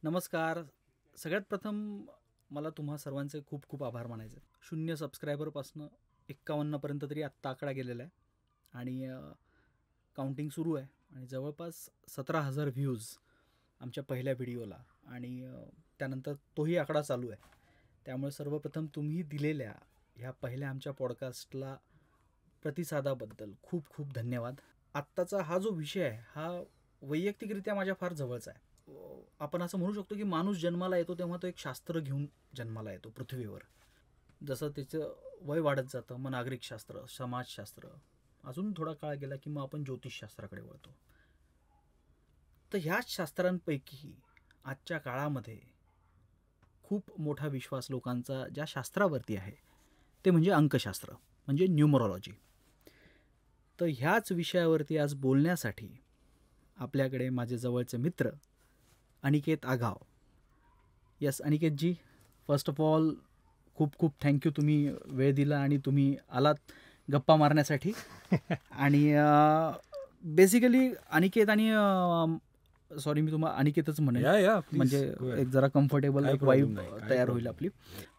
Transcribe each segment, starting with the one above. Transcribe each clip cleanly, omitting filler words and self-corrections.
नमस्कार. सगळ्यात प्रथम मला तुम्हा सर्वांचे खूप खूप आभार मानायचे. 0 सबस्क्रायबरपासनं 51पर्यंत तरी आत्ता आकडा गेलेला आहे आणि काउंटिंग सुरू आहे आणि जवळपास 17,000 व्ह्यूज आमच्या पहिल्या व्हिडिओला आणि त्यानंतर तोही आकडा चालू आहे. त्यामुळे सर्वप्रथम तुम्ही दिलेल्या ह्या पहिल्या आमच्या पॉडकास्टला प्रतिसादाबद्दल खूप खूप धन्यवाद. आत्ताचा हा जो विषय आहे हा वैयक्तिकरित्या माझ्या फार जवळचा आहे. आपण असं म्हणू शकतो की माणूस जन्माला येतो तेव्हा तो एक शास्त्र घेऊन जन्माला येतो पृथ्वीवर. जसं त्याचं वय वाढत जातं मग नागरिकशास्त्र, समाजशास्त्र, अजून थोडा काळ गेला की मग आपण ज्योतिषशास्त्राकडे वळतो. तर ह्याच शास्त्रांपैकी आजच्या काळामध्ये खूप मोठा विश्वास लोकांचा ज्या शास्त्रावरती आहे ते म्हणजे अंकशास्त्र, म्हणजे न्यूमरॉलॉजी. तर ह्याच विषयावरती आज बोलण्यासाठी आपल्याकडे माझे जवळचे मित्र अनिकेत आघाव. यस अनिकेतजी, फर्स्ट ऑफ ऑल खूप खूप थँक्यू, तुम्ही वेळ दिला आणि तुम्ही आलात गप्पा मारण्यासाठी. आणि बेसिकली अनिकेत आणि सॉरी मी तुम्हाला अनिकेतच म्हणेन, म्हणजे एक जरा कम्फर्टेबल एक वाईब तयार होईल आपली.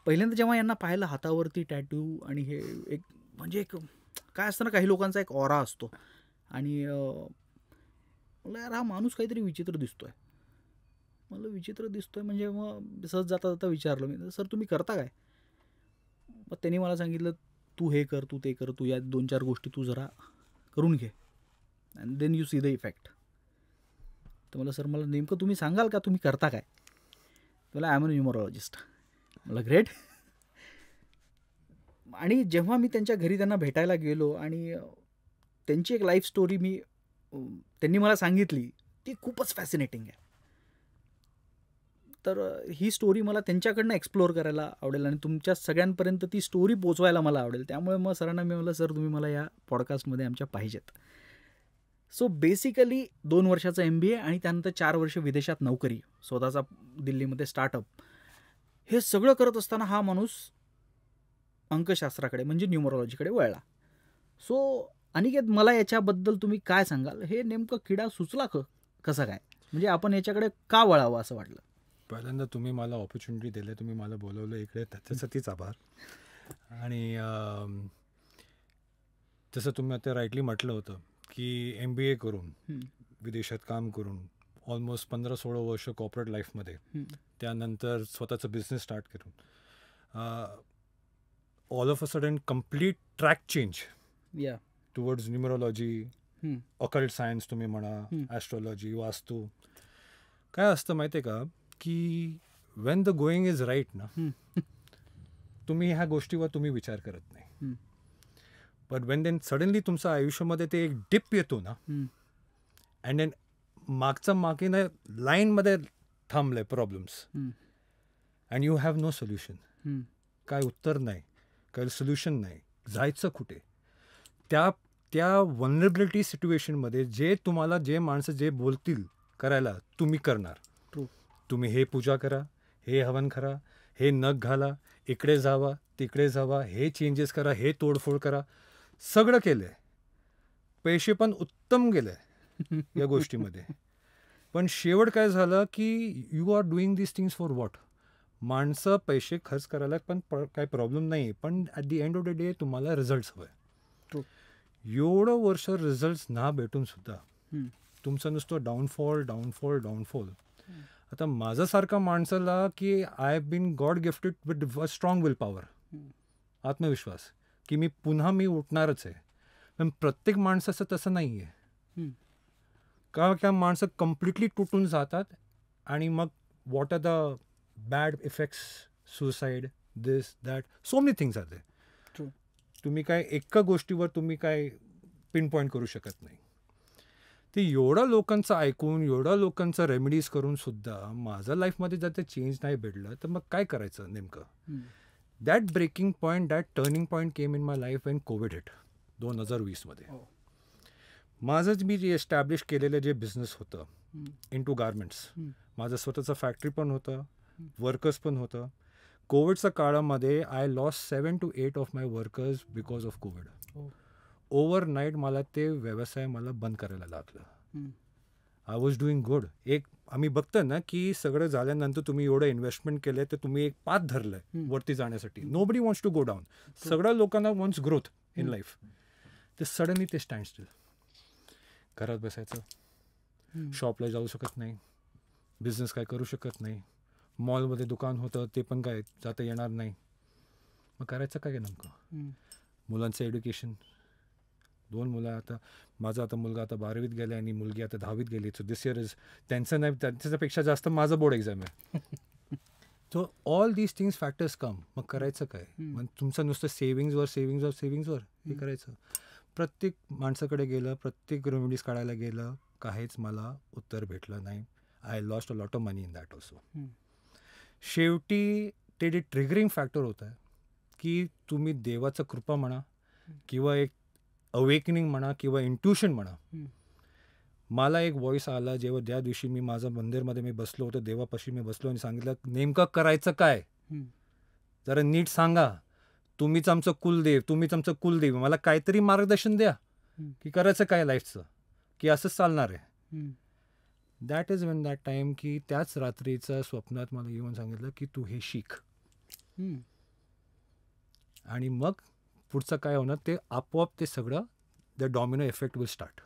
पहिल्यांदा जेव्हा यांना पाहिलं हातावरती टॅटू आणि हे एक म्हणजे एक काय असतं ना, काही लोकांचा एक ऑरा असतो आणि मला यार हा माणूस काहीतरी विचित्र दिसतोय. मला विचित्र दिसतोय म्हणजे मग सहज जाता जाता विचारलं मी, सर तुम्ही करता काय? मग त्यांनी मला सांगितलं तू हे कर, तू ते कर, तू या 2-4 गोष्टी तू जरा करून घे and then you see the effect. तर मला सर मला नेमकं तुम्ही सांगाल का तुम्ही करता काय? मला आय एम अ न्यूमरॉलॉजिस्ट. मला ग्रेट. आणि जेव्हा मी त्यांच्या घरी त्यांना भेटायला गेलो आणि त्यांची एक लाईफ स्टोरी त्यांनी मला सांगितली ती खूपच फॅसिनेटिंग आहे. तर ही स्टोरी मला त्यांच्याकडनं एक्सप्लोअर करायला आवडेल आणि तुमच्या सगळ्यांपर्यंत ती स्टोरी पोचवायला मला आवडेल. त्यामुळे मग सरांना मी म्हटलं सर तुम्ही मला या पॉडकास्टमध्ये आमच्या पाहिजेत. सो बेसिकली 2 वर्षाचा MBA आणि त्यानंतर 4 वर्ष विदेशात नोकरी, स्वतःचा दिल्लीमध्ये स्टार्टअप, हे सगळं करत असताना हा माणूस अंकशास्त्राकडे म्हणजे न्यूमरॉलॉजीकडे वळला. सो अनिकेत मला याच्याबद्दल तुम्ही काय सांगाल? हे नेमकं किडा सुचला कसं काय, म्हणजे आपण याच्याकडे का वळावं असं वाटलं? पहिल्यांदा तुम्ही मला ऑपॉर्च्युनिटी दिली, तुम्ही मला बोलवलं इकडे, त्याच्यासाठीच आभार. आणि जसं तुम्ही आता राईटली म्हटलं होतं की MBA करून विदेशात काम करून ऑलमोस्ट 15-16 वर्ष कॉर्पोरेट लाईफमध्ये, त्यानंतर स्वतःचं बिझनेस स्टार्ट करून all of a sudden complete track change towards numerology, occult science तुम्ही म्हणा, ॲस्ट्रॉलॉजी, वास्तू. काय असतं माहिती आहे का की when the going is right ना, तुम्ही ह्या गोष्टीवर तुम्ही विचार करत नाही. बट वेन देन सडनली तुमच्या आयुष्यामध्ये ते एक डिप येतो ना, अँड देन मागे ना लाईनमध्ये थांबले problems and you have no solution. काय उत्तर नाही, काय सोल्युशन नाही, जायचं कुठे? त्या वल्नरेबिलिटी सिच्युएशनमध्ये जे माणसं जे बोलतील करायला तुम्ही करणार. तुम्ही हे पूजा करा, हे हवन करा, हे नख घाला, इकडे जावा, तिकडे जावा, हे चेंजेस करा, हे तोडफोड करा, सगळं केलं आहे. पैसे पण उत्तम गेले या गोष्टीमध्ये. पण शेवट काय झालं की you are doing this things for what? माणसं पैसे खर्च करायला पण काही प्रॉब्लेम नाही, पण at the end of the day तुम्हाला रिझल्ट्स हवं आहे. एवढं वर्ष रिझल्ट्स ना भेटून सुद्धा तुमचं नुसतं डाऊनफॉल. आता माझ्यासारखा माणसाला की I have been God gifted with a strong will power, आत्मविश्वास की मी उठणारच आहे. पण प्रत्येक माणसाचं तसं नाही आहे. का माणसं कम्प्लिटली तुटून जातात आणि मग what are the bad effects, suicide, this that, so many things are there. तुम्ही काय एका गोष्टीवर तुम्ही काय पिन पॉईंट करू शकत नाही. ते एवढं लोकांचं ऐकून, एवढं लोकांचं रेमेडीज करून सुद्धा माझ्या लाईफमध्ये जर ते चेंज नाही भेटलं तर मग काय करायचं नेमकं? That breaking point, that turning point came in my life when COVID hit 2020मध्ये. माझंच मी जे एस्टॅब्लिश केलेलं जे बिझनेस होतं इन टू गारमेंट्स, माझं स्वतःचं फॅक्टरी पण होतं, वर्कर्स पण होतं. कोविडच्या काळामध्ये I lost 7 to 8 of my workers because of Covid. Overnight मला ते व्यवसाय बंद करायला लागलं. I was doing good. एक आम्ही बघतो ना की सगळं झाल्यानंतर तुम्ही एवढं इन्व्हेस्टमेंट केलंय तर तुम्ही एक पाथ धरलंय वरती जाण्यासाठी. Nobody wants to go down. सगळ्या लोकांना वॉन्ट्स ग्रोथ इन लाईफ. ते सडनली ते स्टँड स्टील. घरात बसायचं, शॉपला जाऊ शकत नाही, बिझनेस काय करू शकत नाही, मॉलमध्ये दुकान होतं ते पण काय जाता येणार नाही. मग करायचं काय नेमकं? मुलांचं एज्युकेशन, 2 मुलं. आता माझा मुलगा आता 12वीत गेला आणि मुलगी आता 10वीत गेली. सो दिस इयर इज त्यांचं नाही, त्यांच्यापेक्षा जास्त माझं बोर्ड एक्झाम आहे. So all these things factors come. मग करायचं काय? मग तुमचं नुसतं सेव्हिंग्जवर हे करायचं. प्रत्येक माणसाकडे गेलं, प्रत्येक रेमेडीज काढायला गेलं, काहीच मला उत्तर भेटलं नाही. I lost a lot of money in that also. शेवटी ते जे ट्रिगरिंग फॅक्टर होतं की तुम्ही देवाचं कृपा म्हणा किंवा एक अवेकनिंग म्हणा किंवा इंट्युशन म्हणा. मला एक व्हॉइस आला जेव्हा ज्या दिवशी मी माझं मंदिरमध्ये मी बसलो होतो, देवापाशी मी बसलो आणि सांगितलं नेमकं करायचं काय, जरा नीट सांगा. तुम्हीच आमचं कुलदेव, मला काहीतरी मार्गदर्शन द्या की करायचं काय लाईफचं, की असंच चालणार आहे. That is Wien that time की त्याच रात्रीचं स्वप्नात मला येऊन सांगितलं की तू हे शिक. आणि मग पुढचं काय होणार ते आपोआप ते सगळं the domino effect will start.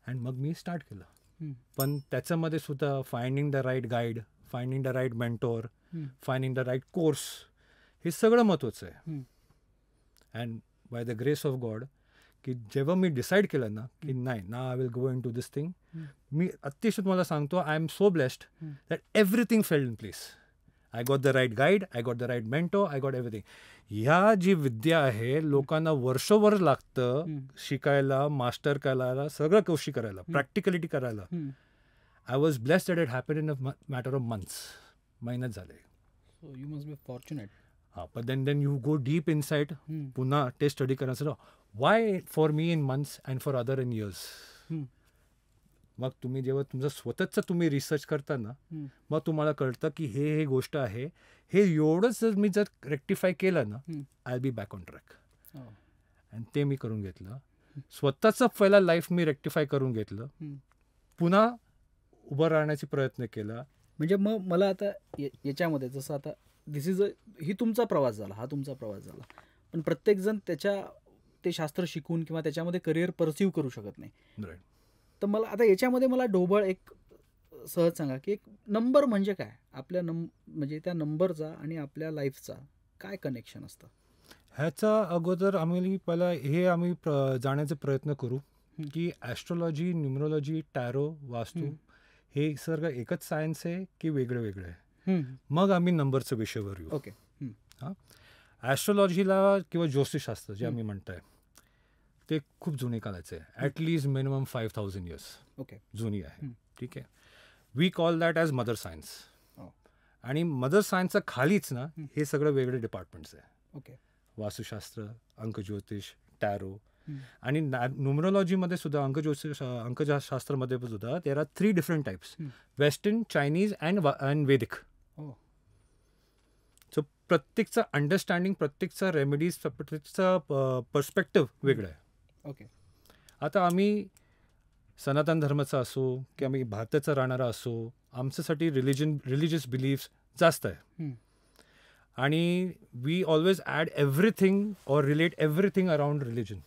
And मग मी स्टार्ट केलं. पण त्याच्यामध्ये सुद्धा finding the right guide, finding the right mentor, finding the right course, हे सगळं महत्त्वाचं आहे. And by the grace of God की जेव्हा मी डिसाईड केलं ना की नाही ना I will go into this thing, मी अतिशय तुम्हाला सांगतो I am so blessed that everything fell in place. I got the right guide, I got the right mentor, I got everything. ह्या जी विद्या आहे लोकांना वर्षभर लागतं शिकायला, मास्टर करायला, सगळं गोष्टी करायला, प्रॅक्टिकलिटी करायला. I was blessed that it happen in a matter of months. महिन्यात झाले. So you must be fortunate. हां, पण then you go deep inside. पुन्हा ते स्टडी करायचं. Why for me in months and for other in years. मग तुम्ही जेव्हा तुमचं स्वतःचं तुम्ही रिसर्च करता ना, मग तुम्हाला कळतं की हे गोष्ट आहे, हे एवढंच जर मी रेक्टिफाय केलं ना, I B back on track. आणि ते मी करून घेतलं. स्वतःचं पहिला लाईफ मी रेक्टिफाय करून घेतलं, पुन्हा उभं राहण्याचा प्रयत्न केला. म्हणजे मग मला आता याच्यामध्ये जसं आता ही तुमचा प्रवास झाला, हा तुमचा प्रवास झाला, पण प्रत्येकजण ते शास्त्र शिकून किंवा त्याच्यामध्ये करिअर परसिव्ह करू शकत नाही. तर मला आता याच्यामध्ये मला ढोबळ एक सहज सांगा की एक नंबर म्हणजे काय, आपल्या म्हणजे त्या नंबरचा आणि आपल्या लाईफचा काय कनेक्शन असतं. ह्याचा अगोदर आम्ही जाण्याचा प्रयत्न करू की ॲस्ट्रॉलॉजी, न्यूमरोलॉजी, टॅरो, वास्तू हे सगळं एकच सायन्स आहे की वेगळं वेगळं आहे. मग आम्ही नंबरचं विषयावर येऊ. ओके. हां, ॲस्ट्रॉलॉजीला किंवा ज्योतिषशास्त्र जे आम्ही म्हणताय ते खूप जुने काळाचे आहे. ॲटलिस्ट मिनिमम 5000 इयर्स ओके जुनी आहे. ठीक आहे. We call that as mother science. आणि मदर सायन्सच्या खालीच ना हे सगळं वेगळे डिपार्टमेंट्स आहे. ओके. वास्तुशास्त्र, अंकज्योतिष, टॅरो आणि न्यूमरोलॉजीमध्ये सुद्धा अंकशास्त्रामध्ये सुद्धा there are 3 different types, western, Chinese and Vedic. So प्रत्येकचं अंडरस्टँडिंग, प्रत्येकचा रेमेडीज, प्रत्येकचा पर्स्पेक्टिव्ह वेगळं आहे. ओके. आता आम्ही सनातन धर्माचा असो की आम्ही भारताचा राहणारा असो, आमच्यासाठी रिलिजियस बिलीफ्स जास्त आहे. आणि we always add everything or relate everything around religion.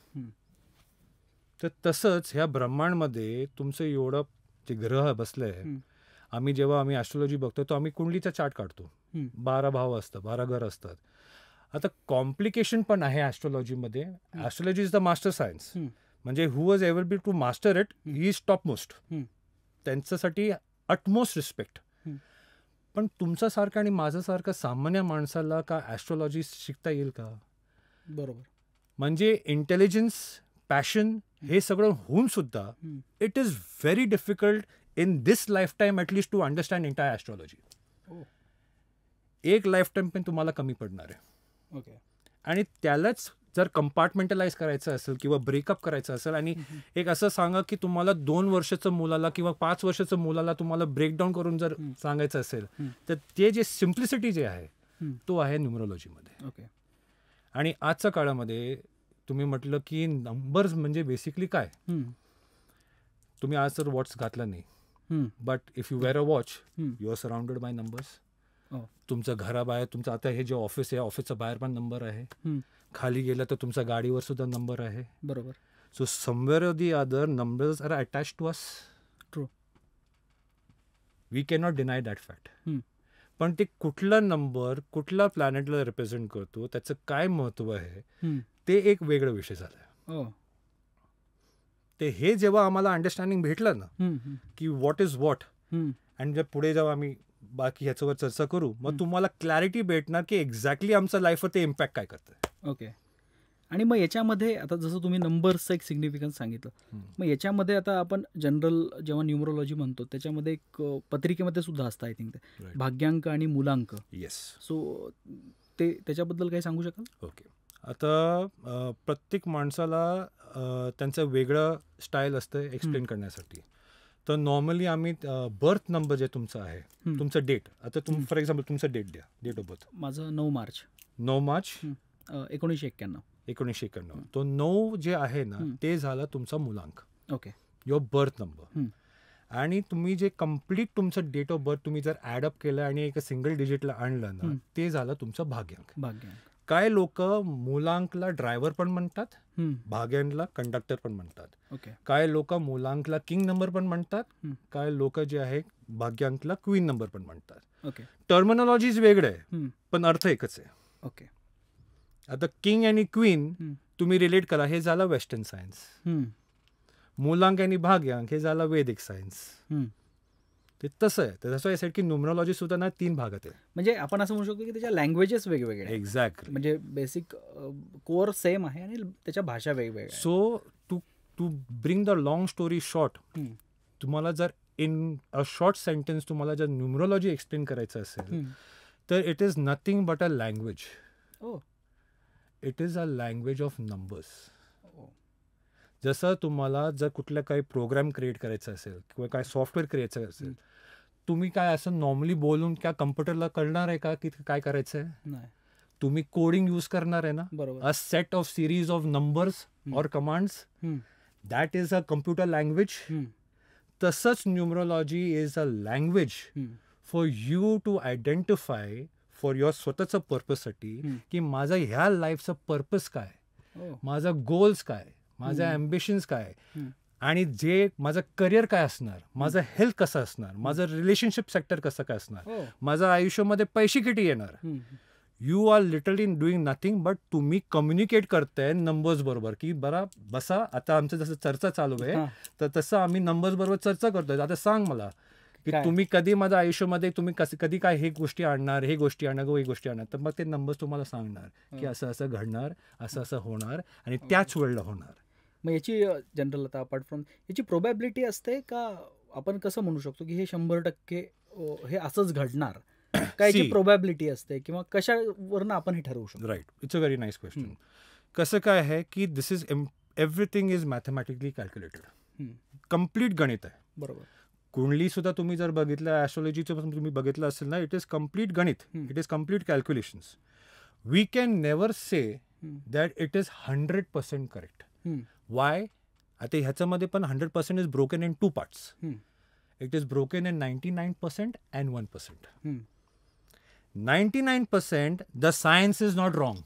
तर तसंच ह्या ब्रह्मांडमध्ये तुमचं एवढं जे ग्रह बसलं आहे, जेव्हा आम्ही ॲस्ट्रॉलॉजी बघतो तर आम्ही कुंडलीचा चार्ट काढतो. 12 भाव असतात, 12 घर असतात. आता कॉम्प्लिकेशन पण आहे ॲस्ट्रॉलॉजीमध्ये. Astrology is the master science. म्हणजे who was able be to master it, he is top most. त्यांच्यासाठी अटमोस्ट रिस्पेक्ट. पण तुमच्यासारखं आणि माझ्यासारखं सामान्य माणसाला का ॲस्ट्रॉलॉजी शिकता येईल का? बरोबर. म्हणजे इंटेलिजन्स, पॅशन हे सगळं होऊन सुद्धा it is very difficult in this lifetime at least to understand entire astrology. एक लाईफ टाईम पण तुम्हाला कमी पडणार आहे. ओके. आणि त्यालाच जर कंपार्टमेंटलाइज करायचं असेल किंवा ब्रेकअप करायचं असेल आणि एक असं सांगा की तुम्हाला 2 वर्षाचं मुलाला किंवा 5 वर्षाचं मुलाला तुम्हाला ब्रेकडाऊन करून जर सांगायचं असेल तर ते जे सिम्प्लिसिटी जे आहे तो आहे न्यूमरोलॉजीमध्ये. ओके. आणि आजच्या काळामध्ये तुम्ही म्हटलं की नंबर्स म्हणजे बेसिकली काय, तुम्ही आज तर वॉच घातला नाही, but if you wear a watch you are surrounded by numbers. तुमचं घराबाहेर तुमचं आता हे जे ऑफिस आहे, ऑफिसचा बाहेर पण नंबर आहे, खाली गेलं तर तुमच्या गाडीवर सुद्धा नंबर आहे. बरोबर. So somewhere or the other numbers are attach to us. True. We cannot deny that fact. पण ते कुठला नंबर कुठल्या प्लॅनेटला रिप्रेझेंट करतो, त्याचं काय महत्व आहे, ते एक वेगळा विषय झाला. ते हे जेव्हा आम्हाला अंडरस्टँडिंग भेटलं ना की व्हॉट इज व्हॉट, आणि जर पुढे जेव्हा आम्ही बाकी ह्याच्यावर चर्चा करू, मग तुम्हाला क्लॅरिटी भेटणार की एक्झॅक्टली आमच्या लाईफवर ते इम्पॅक्ट काय करतं. ओके. आणि मग याच्यामध्ये आता जसं तुम्ही नंबर्सचं एक सिग्निफिकन्स सांगितलं, मग याच्यामध्ये आता आपण जनरल जेव्हा न्यूमरोलॉजी म्हणतो त्याच्यामध्ये एक पत्रिकेमध्ये सुद्धा असतं आय थिंक ते भाग्यांक आणि मूलांक. येस. सो ते त्याच्याबद्दल काही सांगू शकाल? ओके. आता प्रत्येक माणसाला त्यांचं वेगळं स्टाईल असतं एक्सप्लेन करण्यासाठी. तर नॉर्मली आम्ही बर्थ नंबर जे तुमचं आहे, तुमचं डेट, आता फॉर एक्झाम्पल तुमचं डेट द्या, डेट ऑफ बर्थ. माझं 9 मार्च 1991. 1991. तो 9 जे आहे ना ते झालं तुमचा मूलांक. ओके. Your birth number. आणि तुम्ही जे कम्प्लीट तुमचं डेट ऑफ बर्थ तुम्ही जर ॲडअप केलं आणि एका सिंगल डिजिटला आणलं ना, ते झालं तुमचं भाग्यांक. काय लोक मूलांकला ड्रायव्हर पण म्हणतात, भाग्यांकला कंडक्टर पण म्हणतात. काय लोक मूलांकला किंग नंबर पण म्हणतात, काय लोक जे आहे भाग्यांकला क्वीन नंबर पण म्हणतात. टर्मिनॉलॉजीज वेगळे आहे पण अर्थ एकच आहे. ओके. आता किंग आणि क्वीन तुम्ही रिलेट करा, हे झालं वेस्टर्न सायन्स. मूलांक आणि भाग्यांक हे झालं वैदिक सायन्स. ते तसं आहे. तर तसं आहे की न्यूमरोलॉजी सुद्धा ना 3 भागात आहे. म्हणजे आपण असं म्हणू शकतो की त्याच्या लँग्वेजेस वेगवेगळे. एक्झॅक्टली. म्हणजे बेसिक कोअर सेम आहे आणि त्याच्या भाषा वेगवेगळ्या. So to bring the long story short, तुम्हाला जर इन अ शॉर्ट सेंटेन्स तुम्हाला जर न्यूमरोलॉजी एक्सप्लेन करायचं असेल तर it is nothing but a language. It is a language of numbers. जसं तुम्हाला जर कुठलं काही प्रोग्राम क्रिएट करायचा असेल किंवा काय सॉफ्टवेअर करायचं असेल, तुम्ही काय असं नॉर्मली बोलून क्या कम्प्युटरला कळणार आहे का की काय करायचं आहे? तुम्ही कोडिंग यूज करणार आहे ना. A set of series of numbers और commands, that is a computer language. तसंच numerology is a language for you to identify for your स्वतःचं पर्पजसाठी की माझा ह्या लाईफचा पर्पज काय, माझा गोल्स काय, माझ्या ॲम्बिशन्स काय, आणि जे माझं करिअर काय असणार, माझं हेल्थ कसं असणार, माझं रिलेशनशिप सेक्टर कसं काय असणार, माझं आयुष्यामध्ये पैसे किती येणार. You are literally doing nothing but तुम्ही कम्युनिकेट करताय नंबर्स बरोबर की बसा आता आमचं जसं चर्चा चालू आहे तर तसं आम्ही नंबर्स बरोबर चर्चा करतोय. आता सांग मला की तुम्ही कधी माझ्या आयुष्यामध्ये तुम्ही कधी काय हे गोष्टी आणणार, हे गोष्टी आणणार, तर मग ते नंबर्स तुम्हाला सांगणार की असं असं घडणार, असं असं होणार आणि त्याच वेळेला होणार. मग याची जनरल आता अपार्ट फ्रॉम याची प्रोबॅबिलिटी असते का? आपण कसं म्हणू शकतो की हे 100% हे असंच घडणार, काय याची प्रोबॅबिलिटी असते किंवा कशावरनं आपण हे ठरवू शकतो? Right. It's a very nice question. कसं काय आहे की this is everything is mathematically calculated. Complete गणित आहे. बरोबर. कुंडली सुद्धा तुम्ही जर बघितलं, ॲस्ट्रॉलॉजीचं तुम्ही बघितलं असेल ना, इट इज कम्प्लीट गणित. It is complete calculations. We can never say that it is 100% correct. Why? आता ह्याच्यामध्ये पण 100% is broken in 2 parts. It is broken in 99% and 1%. 99% the science is not wrong.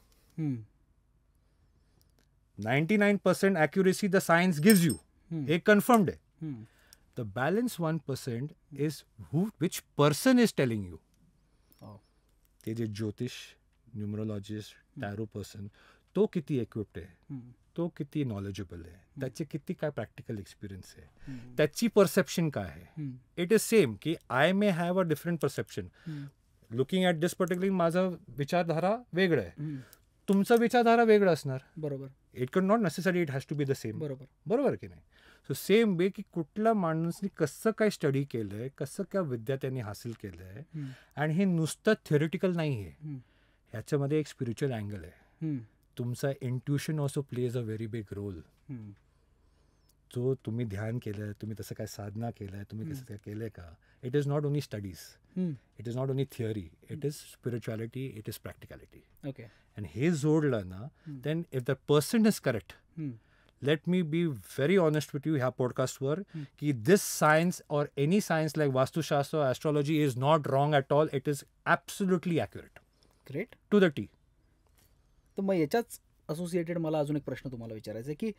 99% accuracy the science gives you. हे confirmed आहे. The balance 1% is which person is telling you. ते जे ज्योतिष, numerologist, tarot person, तो किती equipped आहे, तो किती नॉलेजेबल आहे, त्याचे किती काय प्रॅक्टिकल एक्सपिरियन्स आहे, त्याची परसेप्शन काय आहे. इट इज सेम की I may have a different perception looking at this particular. माझा विचारधारा वेगळं आहे, तुमचा विचारधारा वेगळं असणार. बरोबर. It can not necessary it has to be the same. बरोबर. बरोबर की नाही. सो सेम वे की कुठल्या माणूसनी कसं काय स्टडी केलं आहे, कसं काय विद्या त्यांनी हासिल केलं आहे, आणि हे नुसतं थेरिटिकल नाही आहे, ह्याच्यामध्ये एक स्पिरिच्युअल अँगल आहे. तुमचा intuition also plays a very big role. जो तुम्ही ध्यान केलं आहे, तुम्ही तसं काय साधना केलं आहे, तुम्ही कसं काय केलं आहे का, it is not only studies, it is not only theory, it is spirituality, it is practicality. Okay. आणि हे जोडलं ना, then if the person is correct, let me be very honest with you ह्या पॉडकास्टवर की this science or any science like vastushastra astrology is not wrong at all. It is absolutely accurate great. To the T. तर मग याच्याच associated मला अजून एक प्रश्न तुम्हाला विचारायचा आहे की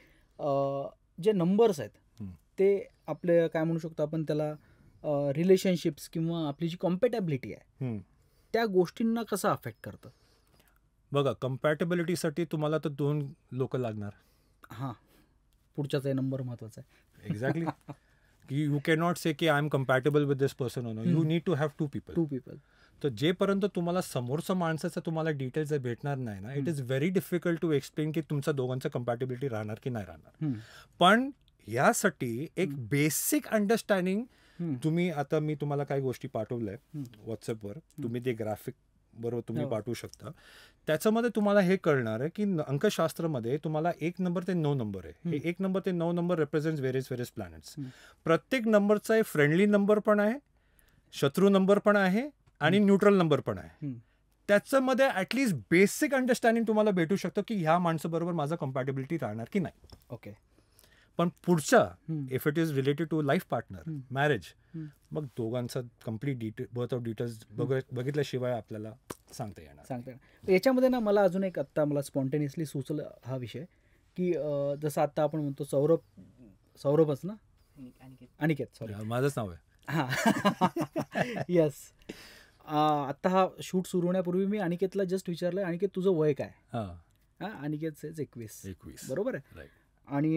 जे नंबर्स आहेत ते आपले काय म्हणू शकतो आपण त्याला रिलेशनशिप्स किंवा आपली जी कॉम्पॅटॅबिलिटी आहे त्या गोष्टींना कसं अफेक्ट करतं? बघा, कम्पॅटेबिलिटीसाठी तुम्हाला तर 2 लोक लागणार. हां, पुढच्याचा नंबर महत्वाचा आहे. एक्झॅक्टली. की यू कॅन नॉट से की I am compatible with this person on. You need to have 2 people. तर जेपर्यंत तुम्हाला समोरचं माणसाचं तुम्हाला डिटेल्स भेटणार नाही ना, it is very difficult to explain की तुमच्या दोघांचं कम्पॅटेबिलिटी राहणार की नाही राहणार. पण यासाठी एक बेसिक अंडरस्टँडिंग तुम्ही, आता मी तुम्हाला काही गोष्टी पाठवल्या व्हॉट्सअपवर, तुम्ही ते ग्राफिक बरोबर तुम्ही पाठवू शकता. त्याच्यामध्ये तुम्हाला हे कळणार आहे की अंकशास्त्रामध्ये तुम्हाला 1 नंबर ते 9 नंबर आहे. हे 1 नंबर ते 9 नंबर रिप्रेझेंट्स व्हेरियस प्लॅनेट्स. प्रत्येक नंबरचा एक फ्रेंडली नंबर पण आहे, शत्रू नंबर पण आहे आणि न्यूट्रल नंबर पण आहे. त्याच्यामध्ये ॲटलिस्ट बेसिक अंडरस्टँडिंग तुम्हाला भेटू शकतं की ह्या माणसाबरोबर माझा कम्पॅटेबिलिटी राहणार की नाही. ओके. पण पुढच्या if it is related to life partner, marriage, मग दोघांचा कम्प्लीट बर्थ ऑफ डिटेल्स बघितल्याशिवाय आपल्याला सांगता येणार. याच्यामध्ये ना मला अजून एक आत्ता मला स्पॉन्टेनियसली सुचलं हा विषय की जसं आत्ता आपण म्हणतो सौरभच ना, अनिकेत, सॉरी माझंच नाव आहे. हां येस. आत्ता हा शूट सुरू होण्यापूर्वी मी अनिकेतला जस्ट विचारलं, अनिकेत तुझं वय काय? हां, अनिकेत 21 बरोबर आहे. आणि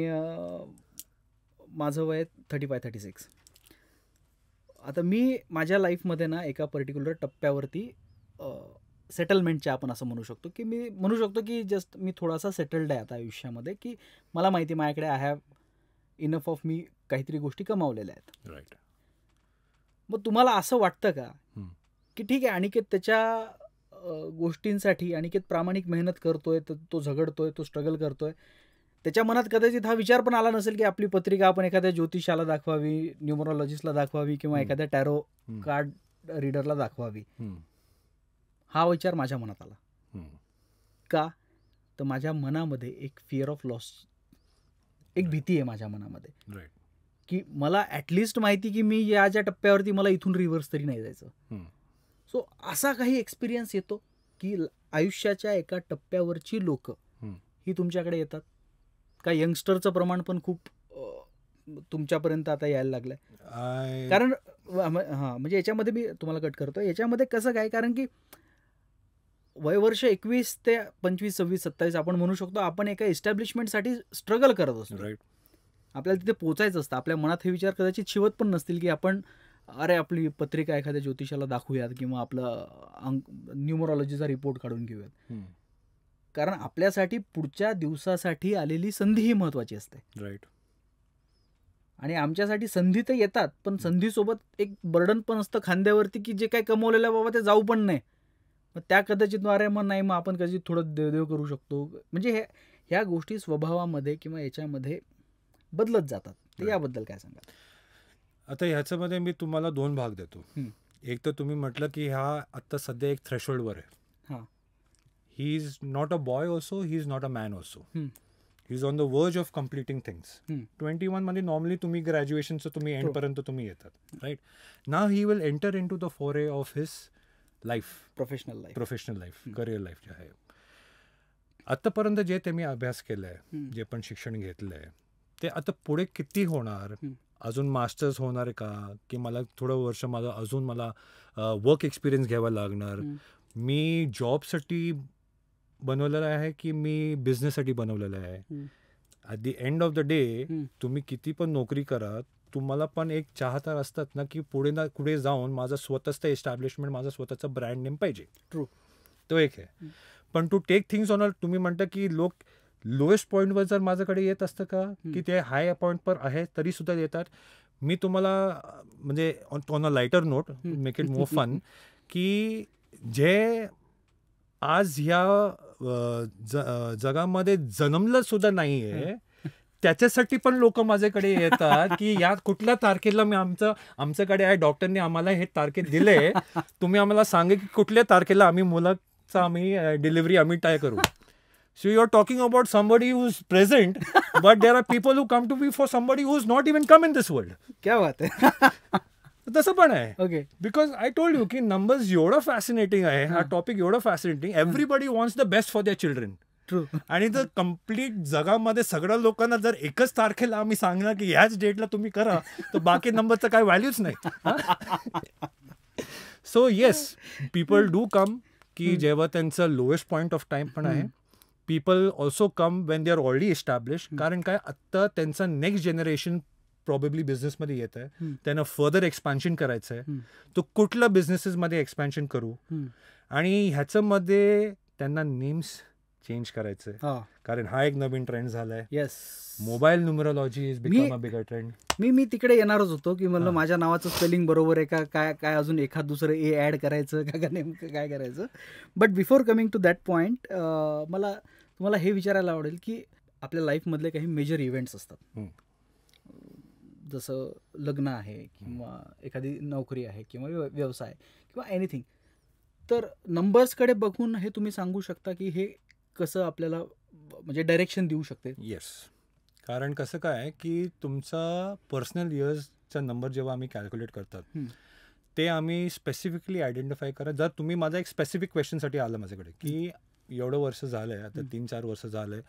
माझं वय 35-36. आता मी माझ्या लाईफमध्ये ना एका पर्टिक्युलर टप्प्यावरती सेटलमेंटच्या आपण असं म्हणू शकतो की मी म्हणू शकतो की जस्ट मी थोडासा सेटल्ड आहे आता आयुष्यामध्ये, की मला माहिती आहे माझ्याकडे आय हॅव इनफ ऑफ, मी काहीतरी गोष्टी कमावलेल्या आहेत. राईट. मग तुम्हाला असं वाटतं का की ठीक आहे अनिकेत त्याच्या गोष्टींसाठी अनिकेत प्रामाणिक मेहनत करतोय, तो झगडतोय, तो स्ट्रगल करतोय, त्याच्या मनात कदाचित हा विचार पण आला नसेल की आपली पत्रिका आपण एखाद्या ज्योतिषाला दाखवावी, न्यूमरोलॉजिस्टला दाखवावी किंवा एखाद्या टॅरो कार्ड रीडरला दाखवावी. हा विचार माझ्या मनात आला. का तर माझ्या मनामध्ये एक फिअर ऑफ लॉस, एक भीती आहे माझ्या मनामध्ये की मला ॲटलिस्ट माहिती की मी या ज्या टप्प्यावरती मला इथून रिव्हर्स तरी नाही जायचं. सो असा काही एक्सपिरियन्स येतो की आयुष्याच्या एका टप्प्यावरची लोक ही तुमच्याकडे येतात का? यंगस्टरचं प्रमाण पण खूप तुमच्यापर्यंत आता यायला लागलंय? कारण हां, म्हणजे याच्यामध्ये मी तुम्हाला कट करतो, याच्यामध्ये कसं काय, कारण की वयवर्ष 21 ते 25, 26, 27 आपण म्हणू शकतो आपण एका एस्टॅब्लिशमेंटसाठी स्ट्रगल करत असतो. राईट. आपल्याला तिथे पोचायचं असतं. आपल्या मनात हे विचार कदाचित शिवत पण नसतील की आपण अरे आपली पत्रिका एखाद्या ज्योतिषाला दाखवूयात किंवा आपलं न्यूमरोलॉजीचा रिपोर्ट काढून घेऊयात. कारण आपल्यासाठी पुढच्या दिवसासाठी आलेली संधी ही महत्त्वाची असते. राईट. आणि आमच्यासाठी संधी तर येतात, पण संधीसोबत एक बर्डन पण असतं खांद्यावरती की जे काही कमवलेलं बाबा ते जाऊ पण नाही. मग त्या कदाचित अरे मग नाही, मग आपण कदाचित थोडं देवदेव करू शकतो. म्हणजे ह्या गोष्टी स्वभावामध्ये किंवा याच्यामध्ये बदलत जातात. तर याबद्दल काय सांगा? आता ह्याच्यामध्ये मी तुम्हाला 2 भाग देतो. एक तर तुम्ही म्हटलं की हा आत्ता सध्या एक थ्रेशोल्डवर आहे. हां. He is not a boy also, he is not a man also. He is on the verge of completing things. 21 मध्ये नॉर्मली तुम्ही ग्रॅज्युएशनचं तुम्ही एंडपर्यंत तुम्ही येतात. Right. Now he will enter in to the foray of his life, professional life, career life जे आहे. आत्तापर्यंत जे ते मी अभ्यास केला आहे, जे पण शिक्षण घेतलं आहे, ते आता पुढे किती होणार, अजून मास्टर्स होणार आहे का, की मला थोडं वर्ष माझं अजून मला वर्क एक्सपिरियन्स घ्यावा लागणार, मी जॉबसाठी बनवलेलं आहे की मी बिझनेससाठी बनवलेलं आहे. At the end of the day तुम्ही किती पण नोकरी करा, तुम्हाला पण एक चाहता असतात ना की पुढे जाऊन माझं स्वतःचं एस्टॅब्लिशमेंट, माझा स्वतःचा ब्रँड नेम पाहिजे. ट्रू. तो एक आहे. पण टू टेक थिंग्स ऑन, तुम्ही म्हणता की लोक लोएस्ट पॉईंटवर जर माझ्याकडे येत असतं का, की ते हाय पॉईंटवर आहे तरी सुद्धा येतात. मी तुम्हाला म्हणजे on a lighter note, make it more fun, की जे आज ह्या जगामध्ये जन्मलं सुद्धा नाही आहे त्याच्यासाठी पण लोक माझ्याकडे येतात की या कुठल्या तारखेला मी आमच्याकडे आहे, डॉक्टरने आम्हाला हे तारखे दिले, तुम्ही आम्हाला सांगा की कुठल्या तारखेला आम्ही मुलाचा डिलिव्हरी आम्ही ट्राय करू. So you're talking about somebody who's present, but there are people who come to be for somebody who's not even come in this world. क्या बात आहे. तसं पण आहे. Okay. Because I told you की numbers एवढं fascinating आहे, हा टॉपिक एवढं fascinating. Everybody wants the best for their children. True. आणि जर कम्प्लीट जगामध्ये सगळ्या लोकांना जर एकच तारखेला आम्ही सांगणार की ह्याच डेटला तुम्ही करा, तर बाकी नंबरचं काय व्हॅल्यूच नाही. So yes, people do come की जेव्हा त्यांचं लोएस्ट पॉईंट ऑफ टाइम पण आहे. People also come when they are already establish. कारण काय, आत्ता त्यांचं नेक्स्ट जनरेशन प्रॉबेबली बिझनेसमध्ये येत आहे, त्यांना फर्दर एक्सपान्शन करायचं आहे. तो कुठल्या बिझनेसेसमध्ये एक्सपान्शन करू, आणि ह्याच्यामध्ये त्यांना नेम्स चेंज करायचं आहे. कारण हा एक नवीन ट्रेंड झालाय. Yes, mobile numerology is become a bigger trend. मी तिकडे येणारच होतो की म्हणलं माझ्या नावाचं स्पेलिंग बरोबर आहे का, काय अजून एखाद दुसरं ए ॲड करायचं का नेमकं काय करायचं. But before coming to that point, मला तुम्हाला हे विचारायला आवडेल की आपल्या लाईफमधले काही मेजर इव्हेंट्स असतात, जसं लग्न आहे किंवा एखादी नोकरी आहे किंवा व्यवसाय किंवा एनिथिंग. तर नंबर्सकडे बघून हे तुम्ही सांगू शकता की हे कसं आपल्याला म्हणजे डायरेक्शन देऊ शकते. येस, कारण कसं काय आहे की तुमचा पर्सनल इयर्सचा नंबर जेव्हा आम्ही कॅल्क्युलेट करतात, ते आम्ही स्पेसिफिकली आयडेंटिफाय करा. जर तुम्ही माझा एक स्पेसिफिक क्वेश्चनसाठी आला माझ्याकडे की एवढं वर्ष झालंय, आता 3-4 वर्ष झालंय,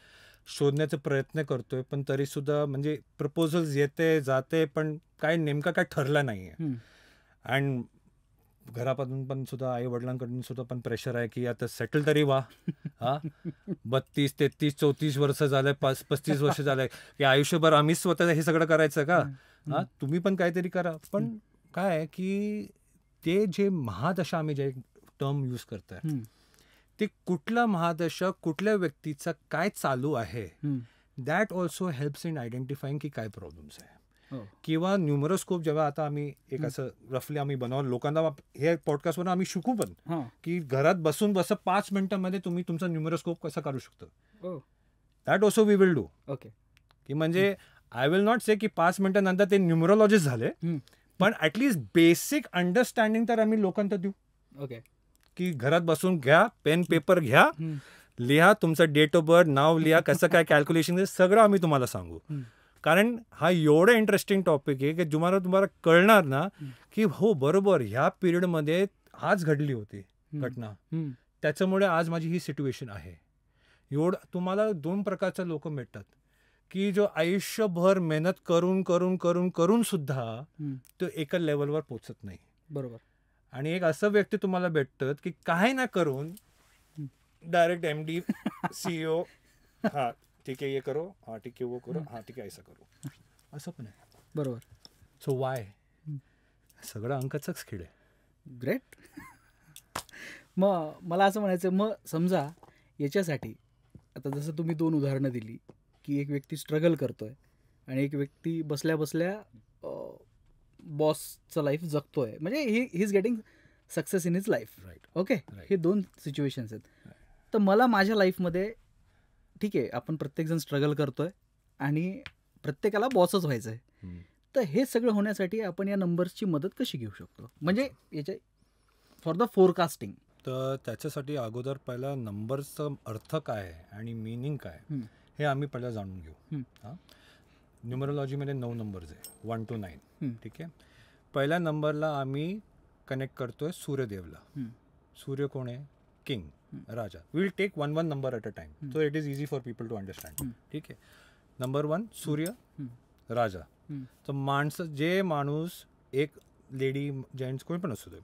शोधण्याचा प्रयत्न करतोय, पण तरी सुद्धा म्हणजे प्रपोजल्स येते जाते, पण काय नेमका काय ठरलं नाहीये. अँड घरापासून पण सुद्धा, आई वडिलांकडून सुद्धा पण प्रेशर आहे की आता सेटल तरी व्हा. 32, 33, 34 वर्ष झालंय, 35 वर्ष झालंय, की आयुष्यभर आम्हीच स्वतः हे सगळं करायचं का? तुम्ही पण काहीतरी करा. पण काय आहे की ते जे महादशा आम्ही जे टर्म यूज करताय, ते कुठला महादशा कुठल्या व्यक्तीचा काय चालू आहे, that also helps in identifying की काय प्रॉब्लेम्स आहे. किंवा न्यूमरोस्कोप जेव्हा आता आम्ही एक असं रफली आम्ही बनवलं, लोकांना हे पॉडकास्टवर आम्ही शिकू पण की घरात बसून 5 मिनिटांमध्ये तुम्ही तुमचा न्यूमरोस्कोप कसा काढू शकतो. That also we will do. Okay. की म्हणजे आय विल नॉट से की 5 मिनिटांनंतर ते न्यूमरोलॉजिस्ट झाले, पण ॲटलिस्ट बेसिक अंडरस्टँडिंग तर आम्ही लोकांना देऊ. ओके. की घरात बसून घ्या, पेन पेपर घ्या, लिहा तुमचं डेट ऑफ बर्थ, नाव लिहा, कसं काय कॅल्क्युलेशन, सगळं आम्ही तुम्हाला सांगू. कारण हा एवढं इंटरेस्टिंग टॉपिक आहे की तुम्हाला कळणार ना की हो बरोबर ह्या पिरियडमध्ये आज घडली होती घटना, त्याच्यामुळे आज माझी ही सिच्युएशन आहे. एवढं तुम्हाला 2 प्रकारचे लोक मिळतात की जो आयुष्यभर मेहनत करून करून करून करून सुद्धा तो एका लेवलवर पोचत नाही. बरोबर. आणि एक असं व्यक्ती तुम्हाला भेटतात की काही ना करून डायरेक्ट MD CEO, हा ठीक आहे ये करो, हा ठीक आहे वो करो, हा ठीक आहे ऐसा करो, असं पण आहे. बरोबर. सो वाय, सगळं अंकाचाच खेळ आहे. ग्रेट. मग मला असं म्हणायचं, मग समजा याच्यासाठी आता जसं तुम्ही 2 उदाहरणं दिली की एक व्यक्ती स्ट्रगल करतोय आणि एक व्यक्ती बसल्या बसल्या बॉसचं लाईफ जगतोय, म्हणजे he is getting success in his life. Right. Okay. हे 2 सिच्युएशन्स आहेत. तर मला माझ्या लाईफमध्ये ठीक आहे, आपण प्रत्येकजण स्ट्रगल करतोय आणि प्रत्येकाला बॉसच व्हायचं आहे. तर हे सगळं होण्यासाठी आपण या नंबर्सची मदत कशी घेऊ शकतो, म्हणजे याच्या फॉर द फोरकास्टिंग. तर त्याच्यासाठी अगोदर पहिला नंबरचा अर्थ काय आहे आणि मिनिंग काय हे आम्ही पहिला जाणून घेऊ. न्यूमरोलॉजीमध्ये 9 नंबर्स आहे, 1 to 9. ठीक आहे. पहिल्या नंबरला आम्ही कनेक्ट करतोय सूर्यदेवला. सूर्य कोण आहे? किंग, राजा. Will take 1 number at a time, so it is easy for people to understand. ठीक आहे. नंबर 1 सूर्य, राजा. तर जे माणूस, एक लेडी, जेंट्स कोणी पण असू दे,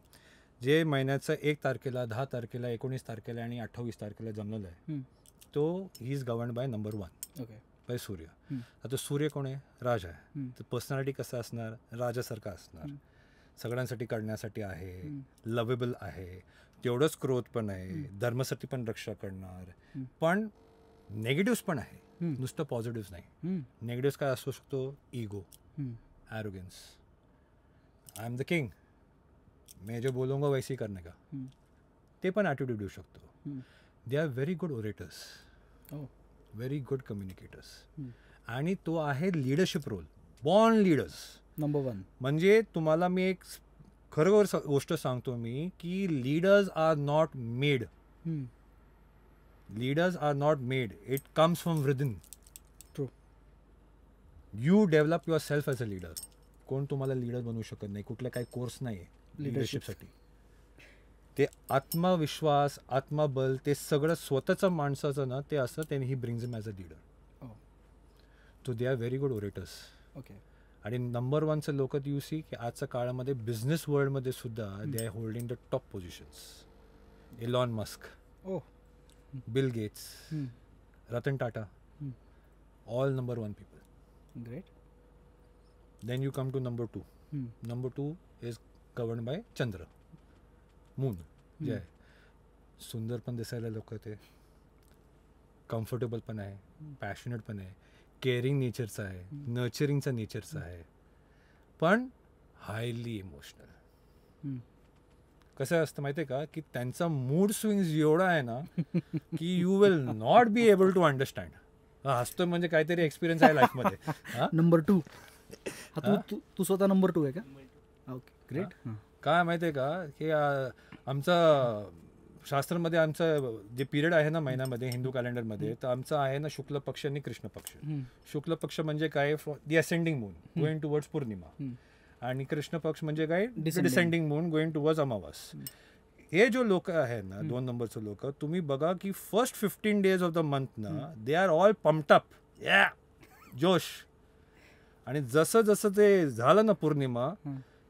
जे महिन्याचं 1 तारखेला, 10 तारखेला, 19 तारखेला आणि 28 तारखेला जन्मलं आहे, तो he is governed by number 1. Okay. By सूर्य. आता सूर्य कोण आहे? राजा आहे. तर पर्सनॅलिटी कसं असणार? राजासारखं असणार. सगळ्यांसाठी काढण्यासाठी आहे, लवेबल आहे, तेवढंच क्रोध पण आहे, धर्मासाठी पण रक्षा करणार, पण नेगेटिव्ह पण आहे, नुसतं पॉझिटिव्ह नाही. नेगेटिव्ह काय असू शकतो? Ego, arrogance, I am the king, मैं जो बोलूंगा वैसे ही करने का, ते पण ॲटिट्यूड येऊ शकतो. They are very good orators, very good communicators. आणि तो आहे leadership role, born leaders. Number 1 म्हणजे तुम्हाला मी एक खरोखर गोष्ट सांगतो मी की leaders are not made, leaders are not made, it comes from within. True. You develop yourself as a leader. कोण तुम्हाला लीडर बनवू शकत नाही, कुठला काही कोर्स नाही आहे लिडरशिपसाठी. ते आत्मविश्वास, आत्मबल, ते सगळं स्वतःचं माणसाचं ना ते असं, त्यांनी he brings him as a leader. So they are very good orators. Okay. आणि नंबर वनचं लोक यू सी की आजच्या काळामध्ये बिझनेस वर्ल्डमध्ये सुद्धा they are holding the top positions. Elon Musk, Bill Gates, Ratan Tata, all number 1 people. Great. Then you come to number 2. Number 2 is governed by Chandra, Moon. जे आहे सुंदर पण दिसायला लोक, ते कम्फर्टेबल पण आहे, पॅशनेट पण आहे, केअरिंग नेचरचा आहे, नर्चरिंगचा नेचरचा आहे, पण हायली इमोशनल. कसं असतं माहिती आहे का की त्यांचा मूड स्विंग्स एवढा आहे ना की you will not be able to understand. हसतोय म्हणजे काहीतरी एक्सपिरियन्स आहे लाईफमध्ये. नंबर 2. तू स्वतः नंबर 2 आहे का? Okay, great. काय माहिती आहे का की आमचं शास्त्रामध्ये आमचं जे पिरियड आहे ना महिन्यामध्ये हिंदू कॅलेंडरमध्ये, तर आमचं आहे ना शुक्ल पक्ष आणि कृष्ण पक्ष. शुक्ल पक्ष म्हणजे काय, the ascending moon going towards purnima, आणि कृष्ण पक्ष म्हणजे काय, descending moon going towards amavas. हे जो लोक आहे ना 2 नंबरचं लोक, तुम्ही बघा की first 15 days of the month ना they are all pumped up, या जोश. आणि जसं जसं ते झालं ना पौर्णिमा,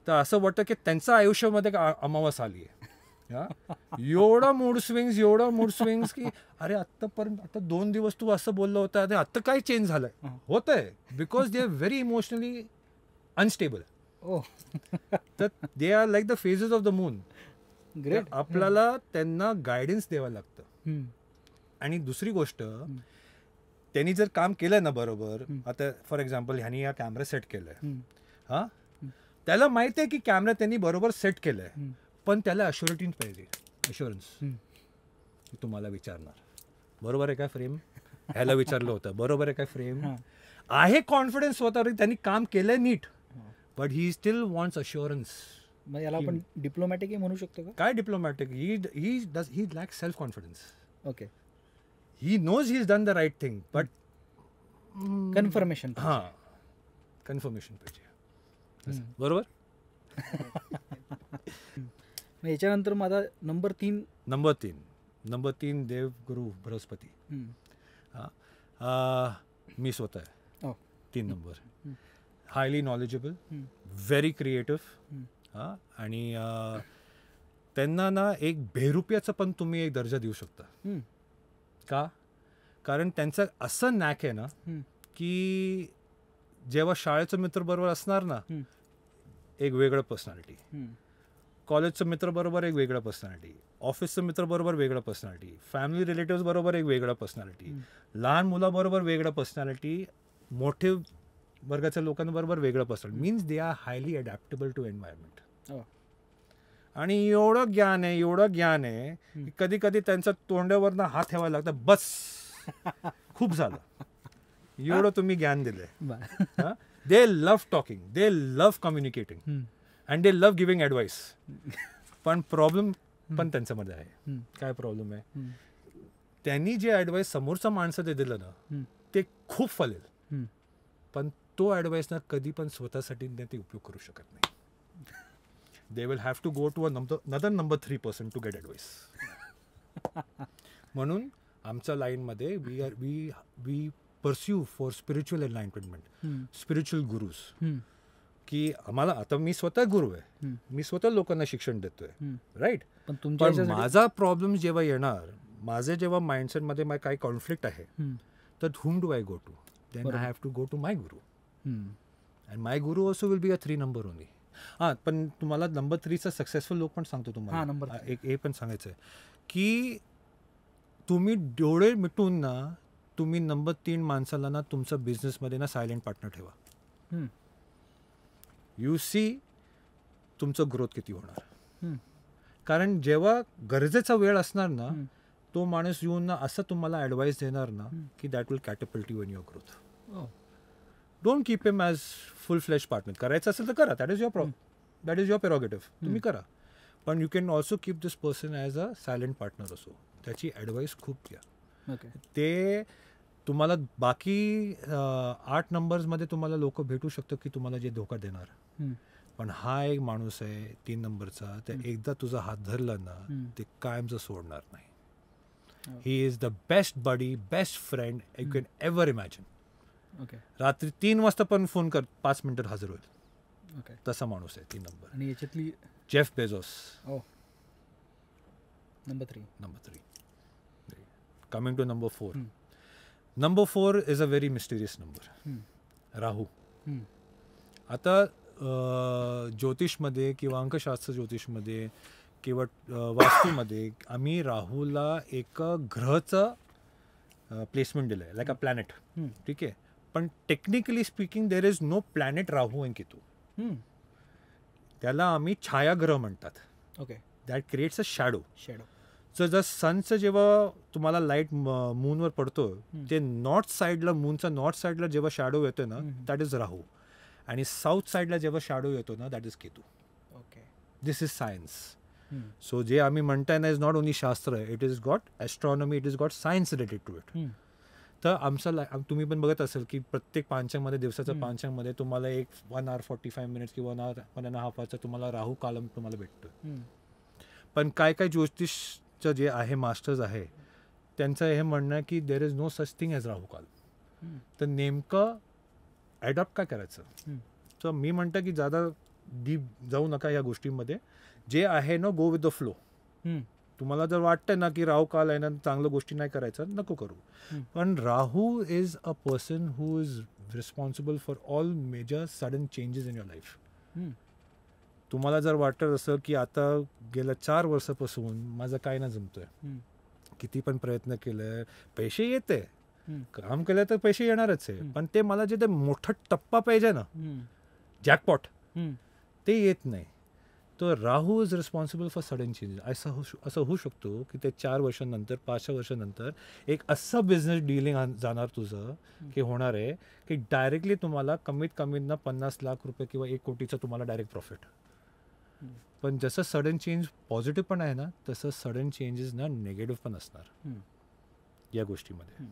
तर असं वाटतं की त्यांच्या आयुष्यामध्ये अमावास आली आहे. एवढा मूड स्विंग्स की अरे आत्तापर्यंत आता 2 दिवस तू असं बोलला होता, आणि आत्ता काय चेंज झालंय होतंय, because they are very emotionally unstable. तर they are like the phases of the moon. Great. आपल्याला त्यांना गायडन्स द्यावं लागतं. आणि दुसरी गोष्ट, त्यांनी जर काम केलं ना बरोबर, आता फॉर एक्झाम्पल ह्यानी हा कॅमेरा सेट केलाय, हा त्याला माहिती आहे की कॅमेरा त्यांनी बरोबर सेट केलाय, पण त्याला अश्युरिटी पाहिजे. अश्युरन्स तुम्हाला विचारणार, बरोबर आहे काय फ्रेम, ह्याला विचारलं होतं बरोबर आहे काय फ्रेम, आहे कॉन्फिडन्स स्वतःवर त्यांनी काम केलंय नीट, but he still wants assurance. मग याला आपण डिप्लोमॅटिक म्हणू शकतो का? काय diplomatic, he lack self confidence. Okay. He knows he is done the right thing, but confirmation. हां, कन्फर्मेशन पाहिजे. बरोबर. याच्यानंतर माझा नंबर 3 देव गुरु बृहस्पती. मी स्वतः आहे 3 number. Highly knowledgeable, very creative, आणि त्यांना ना एक बेरुपयाचा पण तुम्ही एक दर्जा देऊ शकता. का? कारण त्यांचं असं नॅक आहे ना की जेव्हा शाळेचं मित्र बरोबर असणार ना एक वेगळं पर्सनॅलिटी, कॉलेजचं मित्र बरोबर एक वेगळं पर्सनॅलिटी, ऑफिसचं मित्र बरोबर वेगळं पर्सनॅलिटी, फॅमिली रिलेटिव्ह बरोबर एक वेगळं पर्सनॅलिटी, लहान मुलाबरोबर वेगळं पर्सनॅलिटी, मोठे वर्गाच्या लोकांबरोबर वेगळं personality. Means they are highly adaptable to environment. आणि एवढं ज्ञान आहे की कधी कधी त्यांच्या तोंडावरनं हात ठेवायला लागतं, बस खूप झालं, एवढं तुम्ही ज्ञान दिलंय. They love talking, they love communicating, and they love giving advice. पण प्रॉब्लेम पण त्यांच्यामध्ये आहे. काय प्रॉब्लेम आहे, त्यांनी जे ॲडवाईस समोरचा माणसं ते दिलं ना ते खूप फलेल, पण तो ॲडवाईस ना कधी पण स्वतःसाठी ते उपयोग करू शकत नाही. They will have to go to another number 3 person to get advice. म्हणून आमच्या लाईनमध्ये we pursue for spiritual enlightenment, spiritual gurus. की आम्हाला आता मी स्वतः गुरु आहे, मी स्वतः लोकांना शिक्षण देतोय, राईट. पण माझा प्रॉब्लेम जेव्हा येणार, माझे जेव्हा माइंडसेटमध्ये काही कॉन्फ्लिक्ट आहे, तर whom do I go to? Then I have to go to my guru. And my guru also will be a 3 number only. पण तुम्हाला नंबर 3चा सक्सेसफुल लोक पण सांगतो तुम्हाला. एक हे पण सांगायचं आहे की तुम्ही डोळे मिटून ना तुम्ही नंबर 3 माणसाला ना तुमच्या बिझनेसमध्ये ना सायलेंट पार्टनर ठेवा. यू सी तुमचं ग्रोथ किती होणार. कारण जेव्हा गरजेचा वेळ असणार ना तो माणूस येऊन ना असं तुम्हाला ॲडवाईस देणार ना की that will catapult you in your growth. Don't keep him as full flesh partner. करायचं असेल तर करा, दॅट इज युअर प्रेरोगेटिव्ह, तुम्ही करा. पण you can also keep this person as a silent partner असो. त्याची ॲडवाईस खूप घ्या. ओके. ते तुम्हाला बाकी 8 नंबर्समध्ये तुम्हाला लोक भेटू शकतं की तुम्हाला जे धोका देणार. पण हा एक माणूस आहे 3 नंबरचा, तर एकदा तुझा हात धरला ना ते कायमचं सोडणार नाही. He is the best buddy, best friend you can ever imagine. Okay. रात्री 3 वाजता पण फोन कर, 5 मिनिटात हजर होईल. ओके. तसा माणूस आहे 3 नंबर. आणि याच्यातली Jeff Bezos. Number 3. Coming to number 4. Number 4 is a very mysterious number. राहू. आता ज्योतिषमध्ये किंवा अंकशास्त्र ज्योतिषमध्ये किंवा वास्तूमध्ये आम्ही राहूला एक ग्रहाचं प्लेसमेंट दिलं आहे, लाईक अ प्लॅनेट. ठीक आहे. पण technically speaking there is no planet Rahu and Ketu. त्याला आम्ही छायाग्रह म्हणतात. Okay. That creates a shadow. Shadow. जर सनचं जेव्हा तुम्हाला लाईट मूनवर पडतो, ते नॉर्थ साईडला, मूनचा नॉर्थ साईडला जेव्हा शॅडो येतो ना, दॅट इज राहू. आणि साऊथ साईडला जेव्हा शॅडो येतो ना, that is Ketu. Okay. This is science. So जे आम्ही म्हणताय ना, इज नॉट ओनली शास्त्र, it is got astronomy, it is got science related to it. तर आमचं तुम्ही पण बघत असेल की प्रत्येक पांचांगमध्ये, दिवसाच्या पांचांगमध्ये तुम्हाला एक 1 hour 45 minutes किंवा 1 hour 1.5 hourचा तुम्हाला राहू कालम तुम्हाला भेटतो. पण काय काय ज्योतिषचं जे आहे, मास्टर्स आहे, त्यांचं हे म्हणणं आहे की there is no such thing as Rahu kaal. तर नेमकं ॲडॉप्ट काय करायचं? तर मी म्हणतं की जादा डीप जाऊ नका या गोष्टींमध्ये. जे आहे ना, गो विथ द फ्लो. तुम्हाला जर वाटतं ना की राहू काल आहे ना, चांगल्या गोष्टी नाही करायचं, नको करू. पण Rahu is a person who is responsible for all major sudden changes in your life. तुम्हाला जर वाटत असं की आता गेल्या 4 वर्षापासून माझं काय ना जमतोय, किती पण प्रयत्न केलं, पैसे येते, काम केलं तर पैसे येणारच आहे, पण ते मला जे ते मोठा टप्पा पाहिजे ना, जॅकपॉट, ते येत नाही. तर राहू is responsible for sudden changes. असं होऊ शकतो की ते 4 वर्षांनंतर, 5 वर्षांनंतर एक असं बिझनेस डिलिंग जाणार तुझं की होणार आहे की डायरेक्टली तुम्हाला कमीत कमी ना 50 लाख रुपये किंवा 1 कोटीचं तुम्हाला डायरेक्ट प्रॉफिट. पण जसं सडन चेंज पॉझिटिव्ह पण आहे ना, तसं सडन चेंजेस ना निगेटिव्ह पण असणार या गोष्टीमध्ये.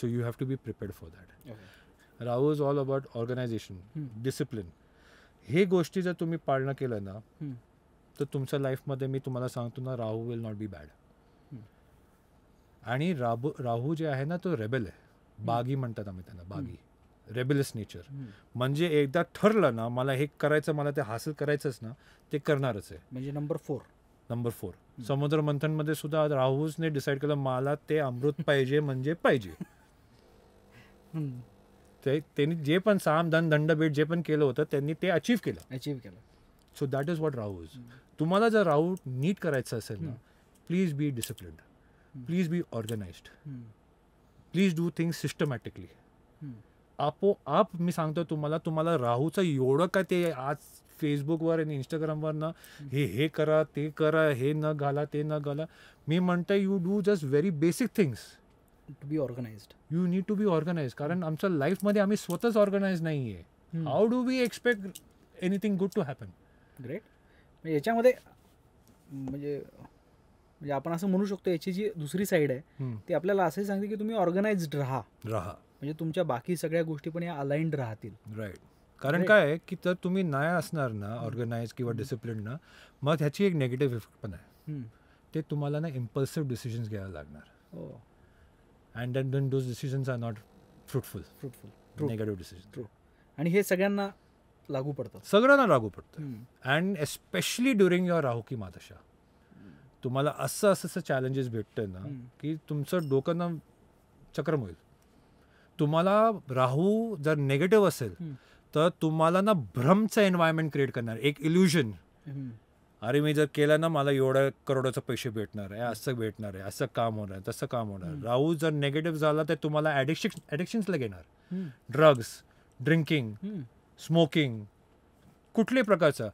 So you have to be prepared for that. Rahu is all about organisation, discipline. हे गोष्टी जर तुम्ही पाळणं केलं ना, तर तुमच्या लाईफमध्ये मी तुम्हाला सांगतो ना, राहू विल नॉट बी बॅड. आणि राहू जे आहे ना, तो रेबेल आहे, बागी म्हणतात आम्ही त्यांना, बागी, रेबेलियस नेचर. म्हणजे एकदा ठरलं ना, मला हे करायचं, मला ते हासिल करायचंच ना, ते करणारच आहे. म्हणजे नंबर 4. समुद्र मंथनमध्ये सुद्धा राहूने डिसाईड केलं, मला ते अमृत पाहिजे म्हणजे पाहिजे. त्यांनी जे पण साम दान दंड भेट जे पण केलं होतं, त्यांनी ते अचीव्ह केलं. So that is what Rahu is. तुम्हाला जर राहू नीट करायचं असेल ना, please be disciplined, please be organised, please do things systematically. आपोआप मी सांगतो तुम्हाला राहूचं एवढं काय ते आज फेसबुकवर आणि इंस्टाग्रामवर ना, हे करा, ते करा, हे न घाला, ते न घाला. मी म्हणतो you do just very basic things to be organised. You need to be organise. कारण आमच्या लाईफमध्ये आम्ही स्वतःच ऑर्गनाइज नाही आहे. How do we expect anything good to happen? Great. याच्यामध्ये म्हणजे आपण असं म्हणू शकतो, याची जी दुसरी साईड आहे ती आपल्याला असंही सांगते की तुम्ही ऑर्गनाइज्ड राहा, म्हणजे तुमच्या बाकी सगळ्या गोष्टी पण या अलाइन्ड राहतील. राईट. कारण काय आहे की जर तुम्ही नाही असणार ना ऑर्गनाइज किंवा डिसिप्लिन ना, मग ह्याची एक नेगेटिव्ह इफेक्ट पण आहे. ते तुम्हाला ना इम्पल्सिव्ह डिसिजन्स घ्यायला लागणार. And then those decisions are not fruitful. Negative decision. True. आणि हे सगळ्यांना लागू पडतं, सगळ्यांना लागू पडतं. अँड एस्पेशली ड्युरिंग युअर राहू की मादशा तुम्हाला असं चॅलेंजेस भेटतं ना की तुमचं डोकं ना चक्रम होईल. तुम्हाला राहू जर नेगेटिव्ह असेल तर तुम्हाला ना भ्रमचं एन्व्हायरमेंट क्रिएट करणार, एक इल्युजन. अरे मी जर केलं ना, मला एवढ्या करोडाचे पैसे भेटणार आहे, असं भेटणार आहे, असं काम होणार आहे, तसं काम होणार. राहू जर नेगेटिव्ह झाला तर तुम्हाला ॲडिक्शन्सला घेणार. ड्रग्स, ड्रिंकिंग, स्मोकिंग, कुठल्याही प्रकारचं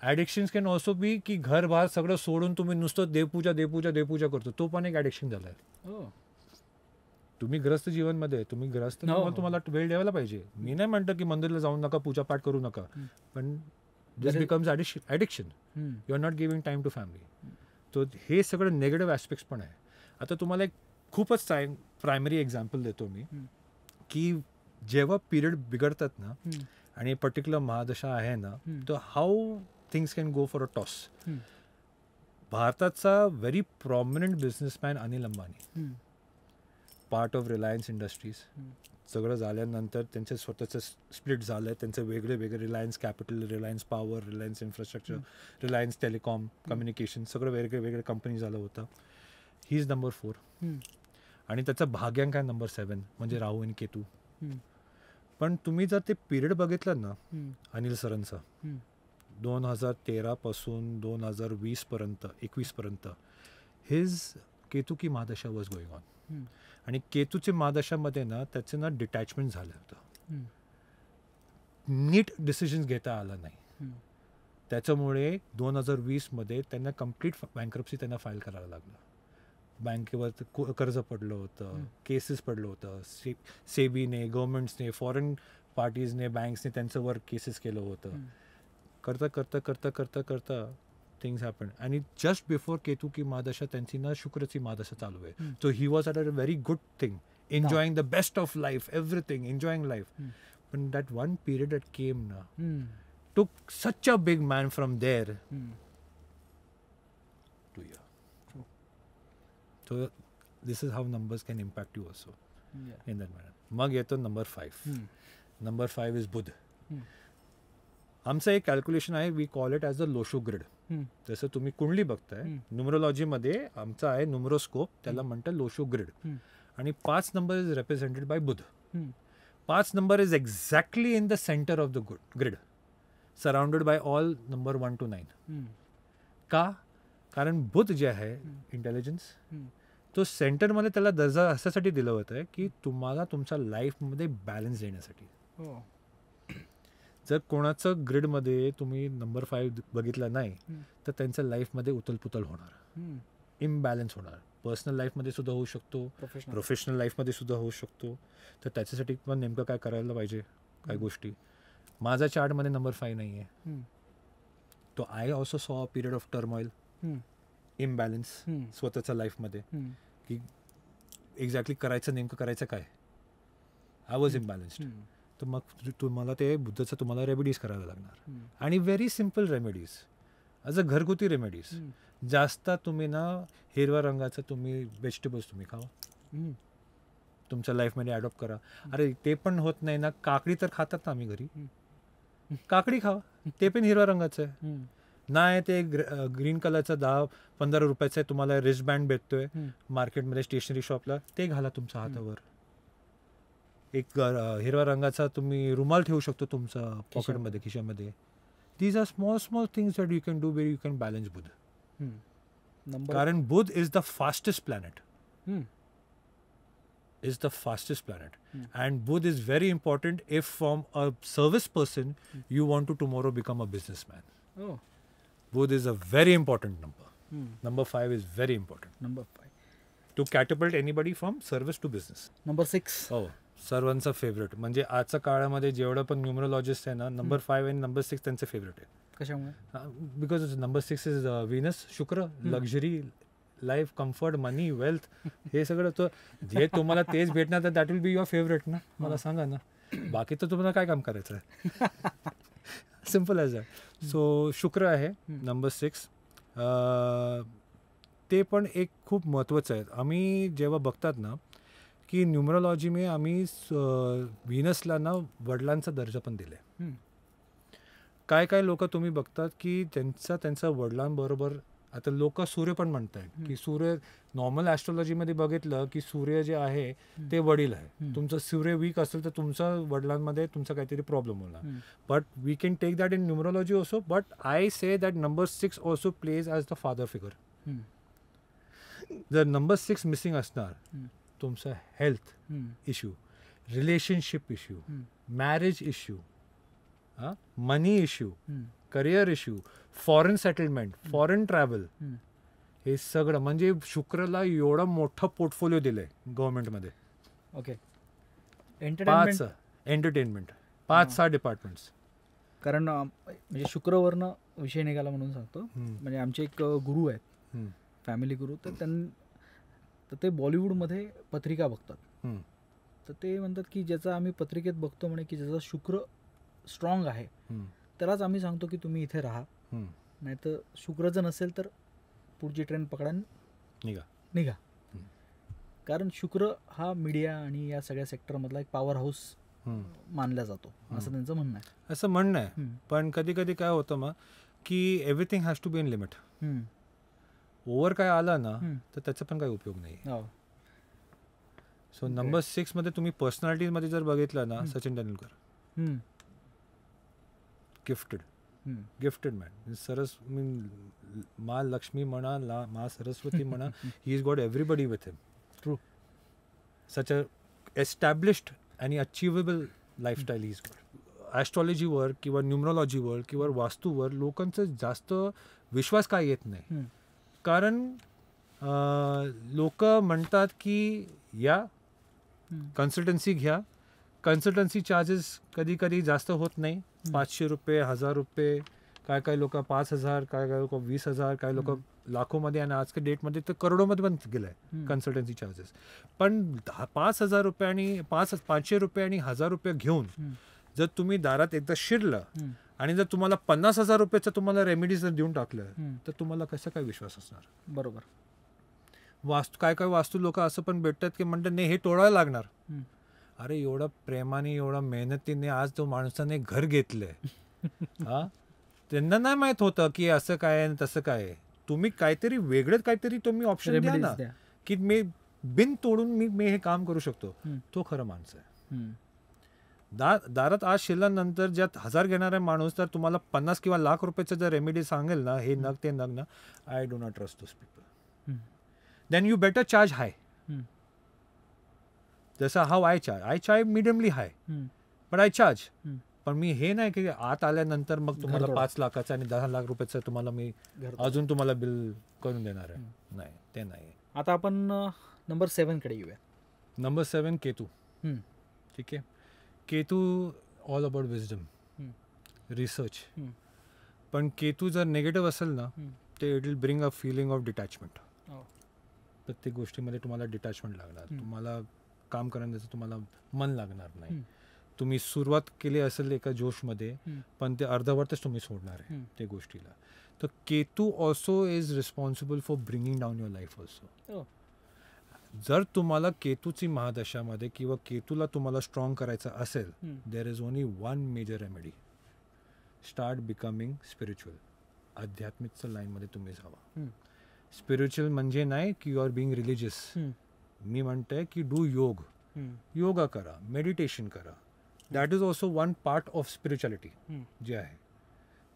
ॲडिक्शन्स कॅन ऑल्सो बी की घर बाहेर सगळं सोडून तुम्ही नुसतं देवपूजा करतो, तो पण एक ॲडिक्शन झाला आहे. तुम्ही ग्रस्त जीवनमध्ये, तुम्ही ग्रस्त तुम्हाला वेळ द्यायला पाहिजे. मी नाही म्हणतो की मंदिरला जाऊ नका, पूजापाठ करू नका, पण this becomes addiction. You are not giving time to family. तो हे सगळं नेगेटिव्ह ॲस्पेक्ट्स पण आहे. आता तुम्हाला एक खूपच प्रायमरी एक्झाम्पल देतो मी की जेव्हा पिरियड बिघडतात ना आणि पर्टिक्युलर महादशा आहे ना तर how things can go for a toss. भारताचा very prominent businessman Anil Ambani, part of Reliance Industries, सगळं झाल्यानंतर त्यांचे स्वतःचं स्प्लिट झालं, त्यांचं वेगळे वेगळे Reliance Capital, Reliance Power, Reliance Infrastructure, Reliance Telecom Communication, सगळं वेगळे वेगळे कंपनी झालं होतं. ही इज नंबर 4 आणि त्याचं भाग्यांक आहे नंबर 7 म्हणजे राहू आणि केतू. पण तुम्ही जर ते पिरियड बघितलं ना अनिल सरांचा 2013 पासून 2020 पर्यंत 21 पर्यंत हिज केतू की महादशा वॉज गोईंग ऑन. आणि केतूच्या महादशामध्ये ना त्याचं ना डिटॅचमेंट झालं होतं, नीट डिसिजन्स घेता आलं नाही. त्याच्यामुळे 2020 मध्ये त्यांना कम्प्लीट बँक्रप्सी त्यांना फाईल करायला लागलं. बँकेवर कर्ज पडलं होतं, केसेस पडलं होतं, सेबीने, गव्हर्नमेंट्सने, फॉरेन पार्टीजने, बँक्सने त्यांच्यावर केसेस केलं होतं. करता करता करता करता करता थिंग्स हॅपन. आणि जस्ट बिफोर केतू की महादशा त्यांची ना शुक्रची महादशा चालू आहे. So he was at a very good thing, enjoying the best of life, everything, enjoying life. पण that one period that came ना took such a big man from there to here. So this is how numbers can impact you also in that manner. मग येतो number 5. Number 5 is बुध. आमचं एक calculation आहे, we call it as a Lo Shu grid. जसं तुम्ही कुंडली बघताय, न्युमरोलॉजीमध्ये आमचं आहे न्युमरोस्कोप, त्याला म्हणतात लोशो ग्रिड. आणि 5 number is represented by Budh. 5 number is exactly in the centre of the grid, surrounded by all number 1 to 9. का? कारण बुध जे आहे इंटेलिजन्स, तो सेंटरमध्ये त्याला दर्जा अशासाठी दिलं होतं की तुम्हाला तुमच्या लाईफमध्ये बॅलन्स देण्यासाठी. जर कोणाचं ग्रिडमध्ये तुम्ही नंबर 5 बघितला नाही तर त्यांच्या लाईफमध्ये उथलपुथल होणार, इम्बॅलन्स होणार. पर्सनल लाईफमध्ये सुद्धा होऊ शकतो, प्रोफेशनल लाईफमध्ये सुद्धा होऊ शकतो. तर त्याच्यासाठी पण नेमकं काय करायला पाहिजे, काय गोष्टी. माझा चार्टमध्ये नंबर 5 नाही आहे. तो I also saw a period of turmoil, imbalance स्वतःच्या लाईफमध्ये, की एक्झॅक्टली करायचं नेमकं करायचं काय. I was imbalanced. तर मग तुम्हाला ते बुद्धाचं तुम्हाला रेमेडीज करायला लागणार. आणि very simple remedies, as a घरगुती रेमेडीज. जास्त तुम्ही ना हिरव्या रंगाचं तुम्ही व्हेजिटेबल्स तुम्ही खावा, तुमच्या लाईफमध्ये ॲडॉप्ट करा. अरे ते पण होत नाही ना, काकडी तर खातात ना आम्ही घरी, काकडी खावा, ते पण हिरव्या रंगाचं आहे. नाही ते ग्रीन कलरचं 10-15 रुपयाचं तुम्हाला रिस्ट बँड भेटतोय मार्केटमध्ये स्टेशनरी शॉपला, ते घाला तुमच्या हातावर. एक हिरव्या रंगाचा तुम्ही रुमाल ठेवू शकतो तुमच्या पॉकेटमध्ये, खिशामध्ये. These are small small things that you can do where you can balance Budh. कारण Budh is the fastest planet, is the fastest planet. And Budh is very important if from a service person you want to tomorrow become a businessman. Budh is a very important number. Number 5 is very important. Number 5. To catapult anybody from service to business. Number 6. Oh, सर्वांचा favourite. म्हणजे आजच्या काळामध्ये जेवढं पण numerologist आहे ना, number 5 आणि number 6 त्यांचे फेवरेट आहे. कशामुळे? बिकॉज नंबर 6 इज व्हीनस, शुक्र, लक्झरी, लाईफ, कम्फर्ट, मनी, वेल्थ, हे सगळं. तर जे तुम्हाला तेच भेटणार तर that will be your favourite ना. मला सांगा ना, बाकी तर तुम्हाला काय काम करायचं आहे. Simple as that. सो शुक्र आहे नंबर 6. ते पण एक खूप महत्त्वाचं आहे. आम्ही जेव्हा बघतात ना की न्यूमरोलॉजीमध्ये आम्ही व्हीनसला ना वडिलांचा दर्जा पण दिला आहे. काय काय लोक तुम्ही बघतात की त्यांच्या वडिलांबरोबर, आता लोक सूर्य पण म्हणतात की सूर्य, नॉर्मल ॲस्ट्रॉलॉजीमध्ये बघितलं की सूर्य जे आहे ते वडील आहे. तुमचं सूर्य वीक असेल तर तुमच्या वडिलांमध्ये तुमचा काहीतरी प्रॉब्लेम होणार. But we can take that in numerology also. But I say that number 6 also plays as the father figure. जर नंबर 6 मिसिंग असणार, तुमचा health issue, relationship issue, marriage issue, money issue, career issue, foreign settlement, foreign travel, हे सगळं. म्हणजे शुक्रला एवढा मोठा portfolio दिलाय गव्हर्नमेंटमध्ये. Okay. 5 entertainment, 5-6 departments. कारण म्हणजे शुक्रवरनं विषय निघाला म्हणून सांगतो. म्हणजे आमचे एक गुरु आहेत, फॅमिली गुरु. तर तर ते बॉलिवूडमध्ये पत्रिका बघतात. हम्म. तर ते म्हणतात की ज्याचा आम्ही पत्रिकेत बघतो म्हणे की ज्याचा शुक्र स्ट्रॉंग आहे हम्म. त्यालाच आम्ही सांगतो की तुम्ही इथे राहा, हम्म. नाही तर शुक्र जर नसेल तर पुढची ट्रेन पकडा निघा. निघा. हम्म. कारण शुक्र हा मीडिया आणि या सगळ्या सेक्टरमधला एक पॉवर हाऊस मानला जातो असं त्यांचं म्हणणं आहे. असं म्हणणं आहे. पण कधी कधी काय होतं मग की everything has to be in limit. Over काय आलं ना तर त्याचा पण काही उपयोग नाही. सो नंबर 6 मध्ये तुम्ही पर्सनॅलिटीमध्ये जर बघितलं ना, सचिन तेंडुलकर गिफ्टेड मॅन. मा लक्ष्मी म्हणा, मा सरस्वती म्हणा, he is got everybody with him. True. Such a established आणि achievable lifestyle he is got. ॲस्ट्रॉलॉजीवर किंवा न्यूमरॉलॉजीवर किंवा वास्तूवर लोकांचं जास्त विश्वास काय येत नाही. कारण लोक म्हणतात की या कन्सल्टन्सी घ्या. कन्सल्टन्सी चार्जेस कधी कधी जास्त होत नाही. 500 रुपये, 1000 रुपये, काय लोक 5000, काय लोक 20,000, काय लोक लाखोमध्ये, आणि आजच्या डेटमध्ये तर करोडोमध्ये पण गेलं आहे कन्सल्टन्सी चार्जेस. पण 5,000 रुपये आणि 500 रुपये आणि 1000 रुपये घेऊन जर तुम्ही दारात एकदा शिरलं आणि जर तुम्हाला 50,000 रुपयाचं तुम्हाला रेमेडीज जर देऊन टाकलं तर तुम्हाला कसं काय विश्वास असणार. बरोबर. वास्तू काय वास्तू लोक असं पण भेटतात की म्हणतात नाही हे तोडायला लागणार. अरे एवढं प्रेमाने एवढं मेहनतीने आज तो माणसाने घर घेतलंय. हा, त्यांना नाही माहित होतं की असं काय आणि तसं काय. तुम्ही काहीतरी वेगळंच काहीतरी तुम्ही ऑप्शन द्या ना की मी बिन तोडून मी हे काम करू शकतो. तो खरं माणसं आहे. दारात आज शिरल्यानंतर ज्यात 1000 घेणारा माणूस तर तुम्हाला 50 किंवा लाख रुपयाचं जर रेमेडी सांगेल ना, हे नग ते नग ना, I do not trust those people. Then you better charge high. जसं हाव आय चार्ज मिडियमली हाय, पण आय चार्ज. पण मी हे नाही की आत आल्यानंतर मग तुम्हाला 5 लाखाचं आणि 10 लाख रुपयाचं तुम्हाला मी अजून तुम्हाला बिल करून देणार आहे. नाही, ते नाही. आता आपण नंबर 7 कडे येऊया. नंबर 7 केतू. ठीक आहे. Ketu all about wisdom, research. पण केतू जर निगेटिव्ह असेल ना ते it will bring a feeling of detachment. प्रत्येक गोष्टीमध्ये तुम्हाला डिटॅचमेंट लागणार. तुम्हाला काम करण्याचं तुम्हाला मन लागणार नाही. तुम्ही सुरुवात केली असेल एका जोशमध्ये पण ते अर्धवटच तुम्ही सोडणार आहे त्या गोष्टीला. तर Ketu also is responsible for bringing down your life also. जर तुम्हाला केतूची महादशामध्ये किंवा केतूला तुम्हाला स्ट्रॉंग करायचं असेल, there is only one major remedy. Start becoming spiritual. आध्यात्मिकच्या लाईनमध्ये तुम्ही जावा. स्पिरिच्युअल म्हणजे नाही की यू आर बिंग रिलिजियस. मी म्हणतोय की डू योगा करा, मेडिटेशन करा. That is also one part of spirituality जे आहे.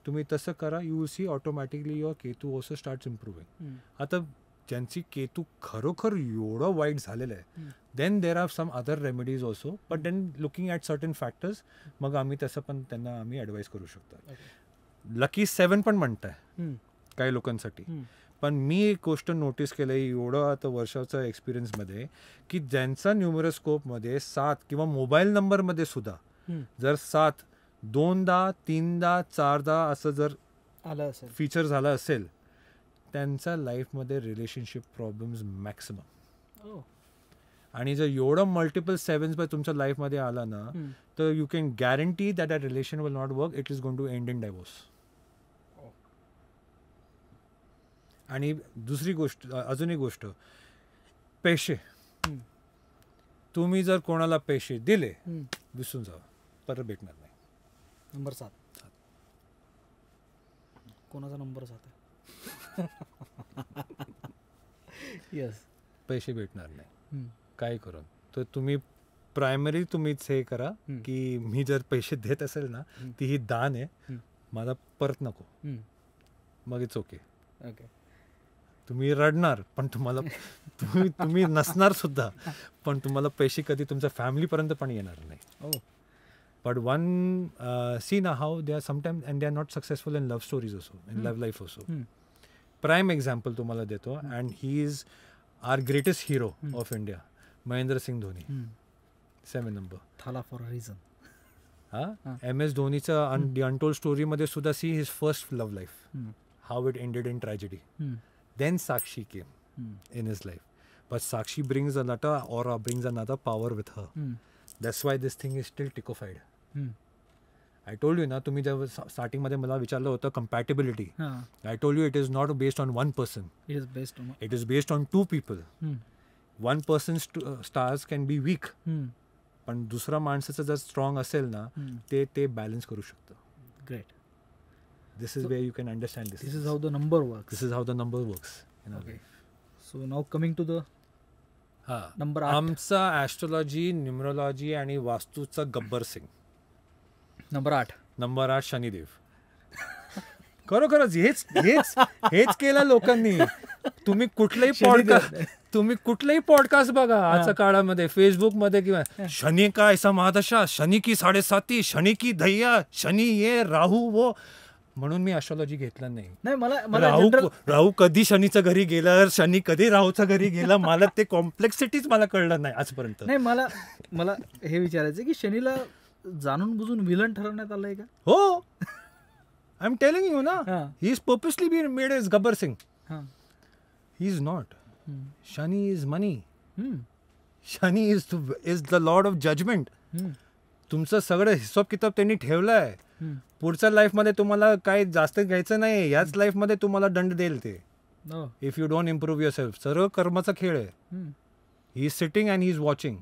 तुम्ही तसं करा, you will see automatically your Ketu also starts improving. आता ज्यांची केतू खरोखर एवढं वाईट झालेलं आहे, then there are some other remedies also, but then looking at certain factors मग आम्ही तसं पण त्यांना आम्ही ॲडवाईस करू शकतो. लकी 7 पण म्हणताय काही लोकांसाठी. पण मी एक गोष्ट नोटीस केलं आहे एवढं आता वर्षाचा एक्सपिरियन्समध्ये की ज्यांचा न्यूमरोस्कोपमध्ये 7 किंवा मोबाईल नंबरमध्ये सुद्धा जर 7 2दा 3दा 4दा असं जर आलं असेल फीचर झालं असेल त्यांच्या लाईफमध्ये रिलेशनशिप प्रॉब्लेम्स मॅक्सिमम. आणि जर एवढं मल्टिपल 7s बाय तुमच्या लाईफमध्ये आला ना तर you can guarantee that a relation will not work. It is going to end in divorce. आणि दुसरी गोष्ट, अजून एक गोष्ट, पैसे. तुम्ही जर कोणाला पैसे दिले विसरून जावा, परत भेटणार नाही. नंबर 7. कोणाचा नंबर 7 आहे? यस. पैसे भेटणार नाही काय करून. तर तुम्ही प्रायमरी तुम्हीच हे करा की मी जर पैसे देत असेल ना ती ही दान आहे, मला परत नको. मग इट्स ओके. तुम्ही रडणार पण तुम्हाला तुम्ही नसणार सुद्धा, पण तुम्हाला पैसे कधी तुमच्या फॅमिलीपर्यंत पण येणार नाही. बट वन सी ना how they are sometimes and they are not successful in love stories also, in love life also. Prime example तुम्हाला देतो, and he is our greatest hero of India, Mahendra Singh Dhoni. 7 number. Thala for a reason. MS धोनीचा the untold स्टोरीमध्ये सुद्धा see his first love life, how it ended in tragedy. Then Sakshi came in his life. but Sakshi brings another aura, brings another power with her. That's why this thing is still tickified. I told you ना, तुम्ही जेव्हा starting मध्ये मला विचारलं होतं compatibility. I told you it is not based on one person. It is based on two people. One person's stars can be weak. पण दुसरा माणसाचं जर स्ट्रॉंग असेल ना, ते बॅलन्स करू शकतं. Great. This is where you can understand this. This is how the number works. This is how the number works. Okay. So now coming to the number 8. आमचा ॲस्ट्रोलॉजी, न्यूमरोलॉजी आणि वास्तूचा Gabbar Singh. Number 8. Number 8 Shanidev. खरोखरच हेच केलं लोकांनी. तुम्ही कुठलाही podcast बघा आजच्या काळामध्ये, फेसबुकमध्ये किंवा शनी का ऐसा महादशा, शनी की 7.5, शनी की दैया, शनी ये, राहू वो. म्हणून मी ॲस्ट्रोलॉजी घेतलं नाही. मला राहू कधी शनीच्या घरी गेलं, शनी कधी राहूच्या घरी गेला, मला ते कॉम्प्लेक्सिटीच मला कळलं नाही आजपर्यंत. नाही, मला हे विचारायचं की शनीला जाणून बुजून विलन ठरवण्यात आलंय का? हो, आय एम टेलिंग यू ना, he is purposely been made as Gabbar Singh. He is not. Shani is money. Shani is the lord of judgement. तुमचं सगळं हिशोब किताब त्यांनी ठेवलाय. पुढच्या लाईफमध्ये तुम्हाला काही जास्त घ्यायचं नाही, याच लाईफमध्ये तुम्हाला दंड देईल ते, if you don't improve your self. सर्व कर्माचा खेळ आहे. He is sitting and he is watching.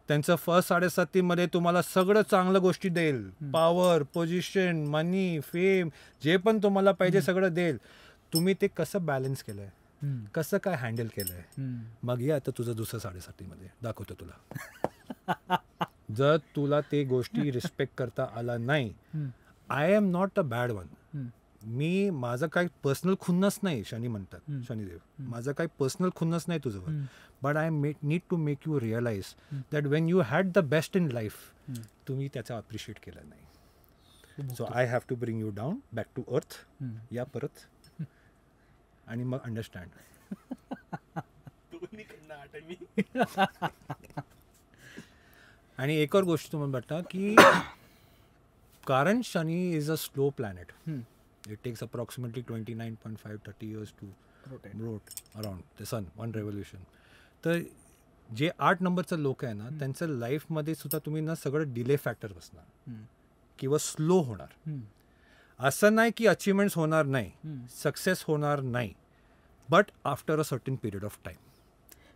त्यांचं फर्स्ट 7.5 मध्ये तुम्हाला सगळं चांगलं गोष्टी देईल. पॉवर, पोझिशन, मनी, फेम, जे पण तुम्हाला पाहिजे सगळं देईल. तुम्ही ते कसं बॅलन्स केलंय, कसं काय हँडल केलंय, मग ये आता तुझं दुसरं 7.5 मध्ये दाखवतो तुला. जर तुला ते गोष्टी रिस्पेक्ट करता आला नाही, I am not a bad one. माझं काही पर्सनल खुन्नस नाही. शनी म्हणतात, शनिदेव, माझं काही पर्सनल खुन्नस नाही तुझ्यावर. But I need to make you realise that when you had the best in life, तुम्ही त्याचा अप्रिशिएट केलं नाही. So I have to bring you down back to earth. या परत आणि मग अंडरस्टँड. आणि एक और गोष्ट तुम्हाला वाटतं की कारण Shani is a slow planet. It takes approximately 29.5-30 years to rotate around the sun, one revolution. तर जे 8 नंबरचं लोक आहे ना, त्यांचं लाईफमध्ये सुद्धा तुम्ही ना सगळं डिले फॅक्टर बसणार किंवा स्लो होणार. असं नाही की अचिव्हमेंट्स होणार नाही, सक्सेस होणार नाही, but after a certain period of time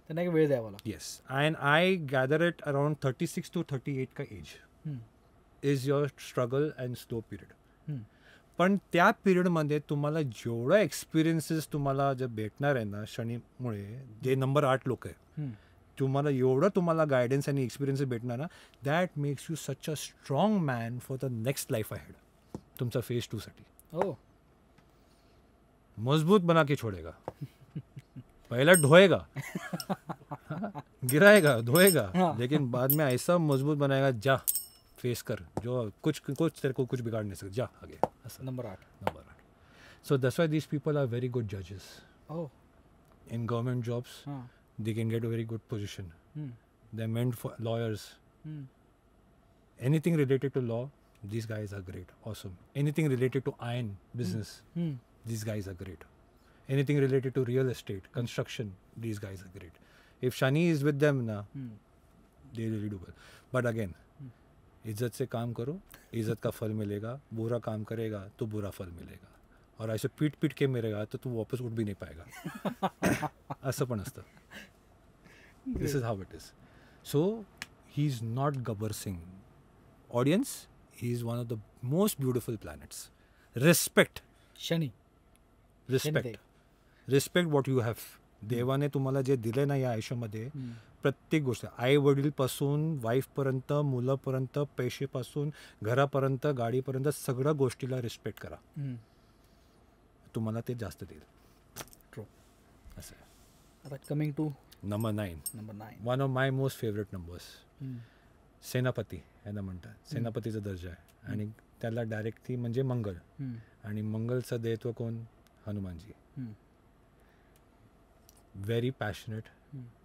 त्यांना एक वेळ द्यावा लागतो. Yes. And I gather it around 36 to 38 का age is your struggle and slow period. पण त्या पिरियडमध्ये तुम्हाला जेवढा एक्सपिरियन्सेस तुम्हाला जे भेटणार आहे ना शनीमुळे, जे नंबर 8 लोक आहे, तुम्हाला एवढं तुम्हाला गायडन्स आणि एक्सपिरियन्सेस भेटणार ना, that makes you such a strong man for the next life ahead. तुमचा फेज 2 साठी. हो, मजबूत बना के छोड़ेगा. पहला ढोएगा, गिराएगा, धोएगा, लेकिन बाद में ऐसा मजबूत बनाएगा, जा फेस कर, जो कुछ तेरे को कुछ बिगाड़ नहीं सकता, जा आगे. Number 8. So that's why these people are very good judges. Oh. In government jobs, they can get a very good position. They're meant for lawyers. Anything related to law, these guys are great, awesome. Anything related to iron business, these guys are great. Anything related to real estate, construction, these guys are great. If Shani is with them na, they really do well. But again, इज्जत से काम करो, इज्जत का फल मिलेगा. बुरा काम करेगा तो बुरा फल मिलेगा. और ऐसे पीट के मेरेगा तो तू वापस उठ भी नाही पाएगा. असं पण असतं. This is how it is. So he is not Gabbar Singh. Audience, he is one of the most beautiful planets. Respect Shani. Respect what you have. देवाने तुम्हाला जे दिले ना या आयुष्यामध्ये, प्रत्येक गोष्ट, आई वडीलपासून वाईफपर्यंत, मुलापर्यंत, पैसेपासून घरापर्यंत, गाडीपर्यंत, सगळ्या गोष्टीला रिस्पेक्ट करा. तुम्हाला ते जास्त देईल. ट्रू. असं. आता coming to number 9. One of my most favourite numbers. सेनापती यांना म्हणतात. सेनापतीचा दर्जा आहे आणि त्याला डायरेक्टली म्हणजे मंगळ. आणि मंगलचं देत्व कोण? Hanumanji. Very passionate,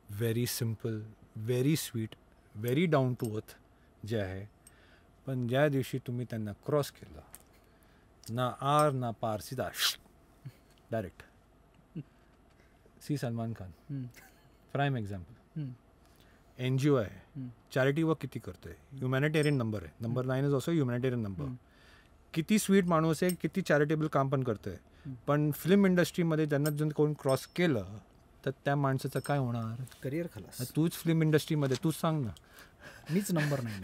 very simple, very sweet, very down to earth जे आहे. पण ज्या दिवशी तुम्ही त्यांना क्रॉस केला ना, आर ना पार, सीधा direct. See Salman Khan prime example. NGO आहे, चॅरिटी वर्क किती करतोय, ह्युमॅनिटेरियन नंबर आहे, number 9 is also humanitarian number. किती स्वीट माणूस आहे, किती चॅरिटेबल काम पण करतोय. पण फिल्म इंडस्ट्रीमध्ये ज्यांना जर कोण क्रॉस केलं तर त्या माणसाचं काय होणार? करिअर खलास. तूच फिल्म इंडस्ट्रीमध्ये तूच सांग ना. मीच नंबर 9.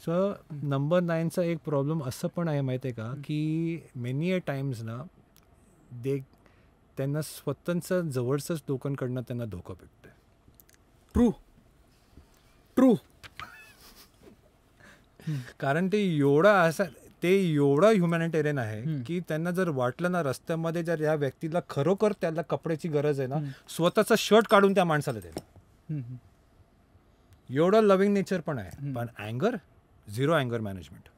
सो नंबर 9चा एक प्रॉब्लेम असं पण आहे माहिती आहे का, की मेनी अ टाइम्स ना त्यांना स्वतःचं जवळचंच लोकांकडनं त्यांना धोका भेटतोय. ट्रू. कारण ते एवढं ह्युमॅनिटेरियन आहे की त्यांना जर वाटलं ना रस्त्यामध्ये जर या व्यक्तीला खरोखर त्याला कपड्याची गरज आहे ना, स्वतःचा शर्ट काढून त्या माणसाला देणं. एवढं लव्हिंग नेचर पण आहे. पण अँगर, zero अँगर management.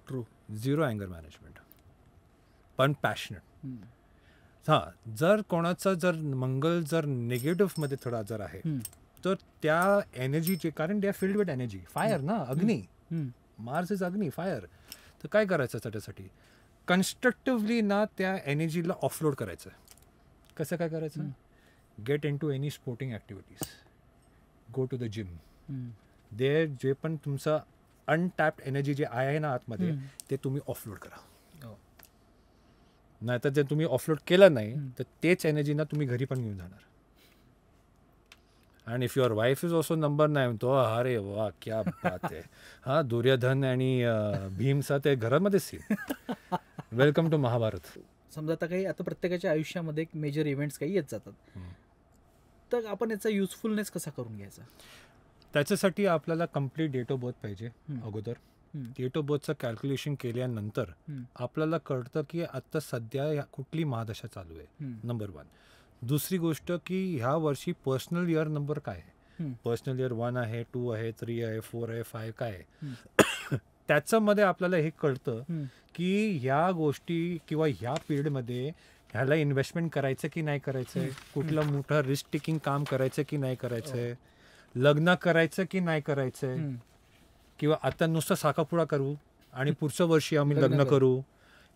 True. Zero अँगर management, पण पॅशनेट. हां, जर कोणाचं जर मंगल जर निगेटिव्हमध्ये थोडा जर आहे तर त्या एनर्जीचे, कारण they are filled with energy, fire ना, अग्नी. मार्स इज अग्नी, फायर. तर काय करायचं त्याच्यासाठी? कन्स्ट्रक्टिव्हली ना त्या एनर्जीला ऑफलोड करायचं. कसं काय करायचं? Get into any sporting activities, go to the gym. दे जे पण तुमचं अनटॅप्ड एनर्जी जे आहे ना आतमध्ये ते तुम्ही ऑफलोड करा. नाहीतर जर तुम्ही ऑफलोड केलं नाही तर तेच एनर्जी ना तुम्ही घरी पण घेऊन जाणार. आणि if your wife is also number 9 तो अरे वा क्या बात आहे. हा, दुर्योधन आणि भीमचा ते घरामध्येच सीन. Welcome to Mahabharat. समजा आता प्रत्येकाच्या आयुष्यामध्ये मेजर इव्हेंट्स काही येत जातात, तर आपण याचा युजफुलनेस कसा करून घ्यायचा? त्याच्यासाठी आपल्याला कम्प्लीट डेट ऑफ बर्थ पाहिजे अगोदर. डेट ऑफ बर्थचं कॅल्क्युलेशन केल्यानंतर आपल्याला कळतं की आता सध्या कुठली महादशा चालू आहे, नंबर 1. दुसरी गोष्ट की ह्या वर्षी पर्सनल इयर नंबर काय आहे. पर्सनल इयर 1 आहे, 2 आहे, 3 आहे, 4 आहे, 5 काय आहे. त्याच्यामध्ये आपल्याला हे कळतं की ह्या गोष्टी किंवा ह्या पिरियडमध्ये ह्याला इन्व्हेस्टमेंट करायचं की नाही करायचं, कुठलं मोठं रिस्क टेकिंग काम करायचं की नाही करायचं, लग्न करायचं की नाही करायचं, किंवा आता नुसतं साखरपुडा करू आणि पुढच्या वर्षी आम्ही लग्न करू.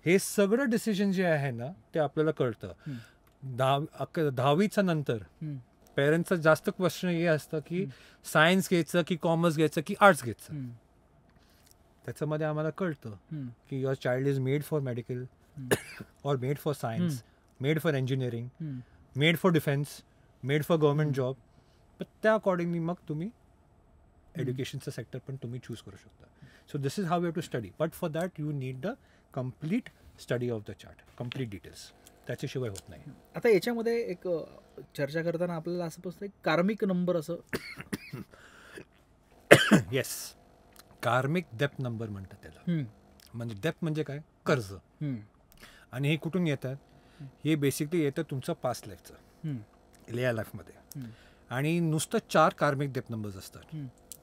हे सगळं डिसिजन जे आहे ना ते आपल्याला कळतं. 10वीच्या नंतर पेरेंट्सचं जास्त क्वेश्चन हे असतं की सायन्स घ्यायचं की कॉमर्स घ्यायचं की आर्ट्स घ्यायचं. त्याच्यामध्ये आम्हाला कळतं की your child is made for medical और made for science, made for engineering, made for defence, made for government job. पण त्या अकॉर्डिंगली मग तुम्ही एज्युकेशनचं सेक्टर पण तुम्ही चूज करू शकता. So this is how you have to study, but for that you need the complete study of the chart, complete details. त्याच्याशिवाय होत नाही. आता याच्यामध्ये एक चर्चा करताना आपल्याला असं पसतं कार्मिक नंबर असं. येस, कार्मिक डेप्थ नंबर म्हणतात त्याला. म्हणजे डेप्थ म्हणजे काय? कर्ज. आणि हे कुठून येतात? हे बेसिकली येतं तुमचं पास्ट लाईफचं, या लाईफमध्ये. आणि नुसतं 4 कार्मिक डेप्थ नंबर्स असतात,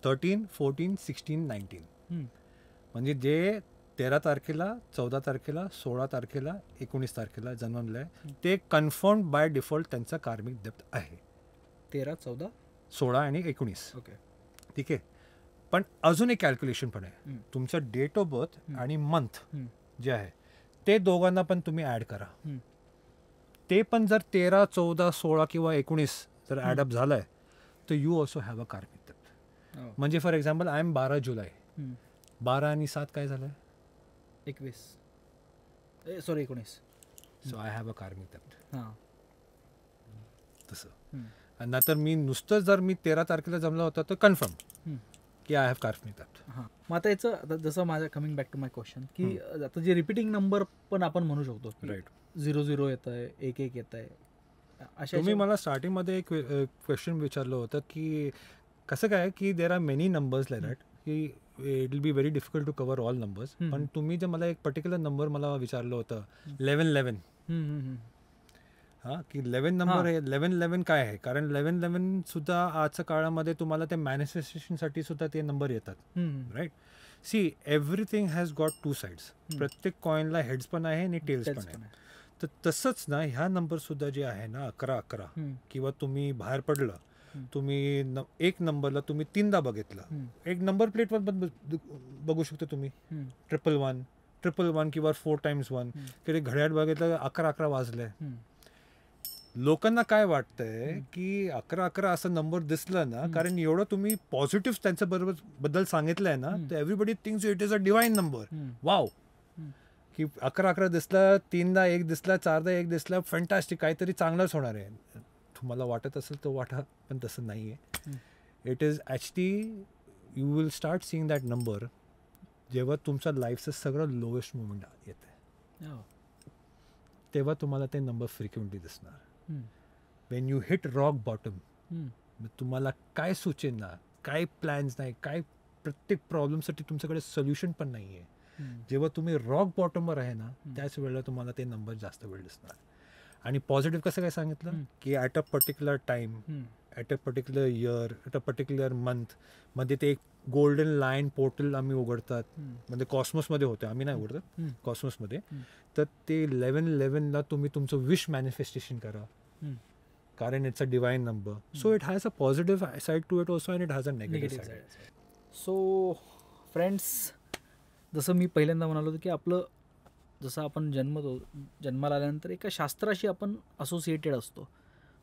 13, 14, 16, 19. म्हणजे जे 13 तारखेला, 14 तारखेला, 16 तारखेला, 19 तारखेला जन्मलं आहे ते कन्फर्म बाय डिफॉल्ट त्यांचा कार्मिक डेप्थ आहे. 13, 14, 16 आणि 19. ओके, ठीक आहे. पण अजून एक कॅल्क्युलेशन पण आहे. तुमचं डेट ऑफ बर्थ आणि मंथ जे आहे ते दोघांना पण तुम्ही ॲड करा. ते पण जर 13, 14, 16 किंवा 19 जर ॲडअप झालंय तर यू ऑल्सो हॅव अ कार्मिक डेप्थ. म्हणजे फॉर एक्झाम्पल आय एम 12 जुलै, 12 आणि 7 काय झालंय? 19. सो आय हॅव अ कार्मिक डेप्थ. हां, तसं. आणि नंतर मी नुसतं जर मी 13 तारखेला जमला होता तर कन्फर्म की आय हॅव कार्मिक डेप्थ. हां. मग आता याचं आता जसं माझं coming back to my question की आता जे रिपीटिंग नंबर पण आपण म्हणू शकतो, राईट. 00 येत आहे, 11 येत आहे, अशा तुम्ही मला स्टार्टिंगमध्ये एक क्वेश्चन विचारलं होतं की कसं काय की there are many numbers like that की it will be very difficult to cover all numbers. पण तुम्ही जे मला एक पर्टिक्युलर नंबर मला विचारलं होतं 1111. हां, की 11 नंबर आहे. 1111 काय आहे? कारण 1111 सुद्धा आजच्या काळामध्ये तुम्हाला ते मॅनिफेस्टेशनसाठी सुद्धा ते नंबर येतात, right. See, everything has got 2 sides. प्रत्येक कॉईनला हेड्स पण आहे आणि टेल्स पण आहे. तर तसंच ना ह्या नंबर सुद्धा जे आहे ना 1111 किंवा तुम्ही बाहेर पडलं, तुम्ही एक नंबरला तुम्ही 3दा बघितलं, एक नंबर प्लेटवर बघू शकतो तुम्ही 111, 111 किंवा 4x1. कधी घड्याळ बघितलं 11 वाजले. लोकांना काय वाटतंय की 11 असा नंबर दिसला ना, कारण एवढं तुम्ही पॉझिटिव्ह त्यांच्या बद्दल सांगितलंय ना, तर everybody thinks it is a divine number. Wow, की 11 दिसला, 3दा 1 दिसला, 4दा 1 दिसला, फॅन्टॅस्टिक, काहीतरी चांगलंच होणार आहे. तुम्हाला वाटत असेल तर वाटा, पण तसं नाही आहे. It is actually you will start seeing that number जेव्हा तुमच्या लाईफचं सगळं लोएस्ट मोमेंट येतं, तेव्हा तुम्हाला ते नंबर फ्रिक्वेंटली दिसणार. Wien you hit rock bottom, तुम्हाला काय सुचेना, काय प्लॅन्स नाही, काय प्रत्येक प्रॉब्लेमसाठी तुमच्याकडे सोल्युशन पण नाही आहे. जेव्हा तुम्ही रॉक बॉटमवर आहे ना, त्याच वेळेला तुम्हाला ते नंबर जास्त वेळ दिसणार. आणि पॉझिटिव्ह कसं काय सांगितलं की at a particular time, at a particular year, at a particular month मध्ये ते एक गोल्डन लाईन पोर्टल आम्ही उघडतात. म्हणजे कॉस्मोसमध्ये होते, आम्ही नाही उघडत, कॉस्मोसमध्ये. तर ते 11/11ला तुम्ही तुमचं विश मॅनिफेस्टेशन करा, कारण it's a divine number. So it has a positive side to it also, and it has a negative side. So friends, जसं मी पहिल्यांदा म्हणालो होतो की आपलं जसं आपण जन्माला आल्यानंतर एका शास्त्राशी आपण असोसिएटेड असतो.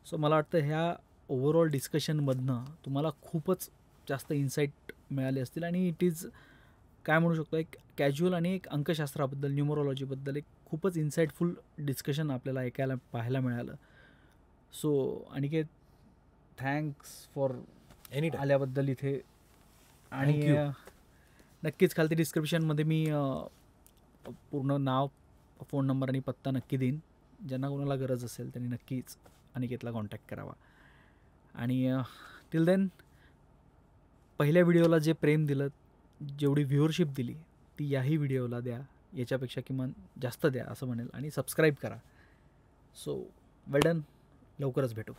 सो मला वाटतं ह्या ओव्हरऑल डिस्कशनमधनं तुम्हाला खूपच जास्त इन्साईट मिळाले असतील. आणि इट इज काय म्हणू शकतो, एक कॅज्युअल आणि एक अंकशास्त्राबद्दल, न्यूमरोलॉजीबद्दल एक खूपच इन्साईटफुल डिस्कशन आपल्याला पाहायला मिळालं. सो अनिकेत, थँक्स फॉर आल्याबद्दल इथे. आणि नक्कीच खालती डिस्क्रिप्शनमध्ये मी पूर्ण नाव, फोन नंबर आणि पत्ता नक्की देईन. ज्यांना कोणाला गरज असेल त्यांनी नक्कीच अनिकेतला कॉन्टॅक्ट करावा. आणि टिल देन, पहिल्या व्हिडिओला जे प्रेम दिलं, जेवढी व्ह्युअरशिप दिली, ती याही व्हिडिओला द्या, याच्यापेक्षा किमान जास्त द्या असं म्हणेल. आणि सबस्क्राईब करा. सो वेल डन, लवकरच भेटू.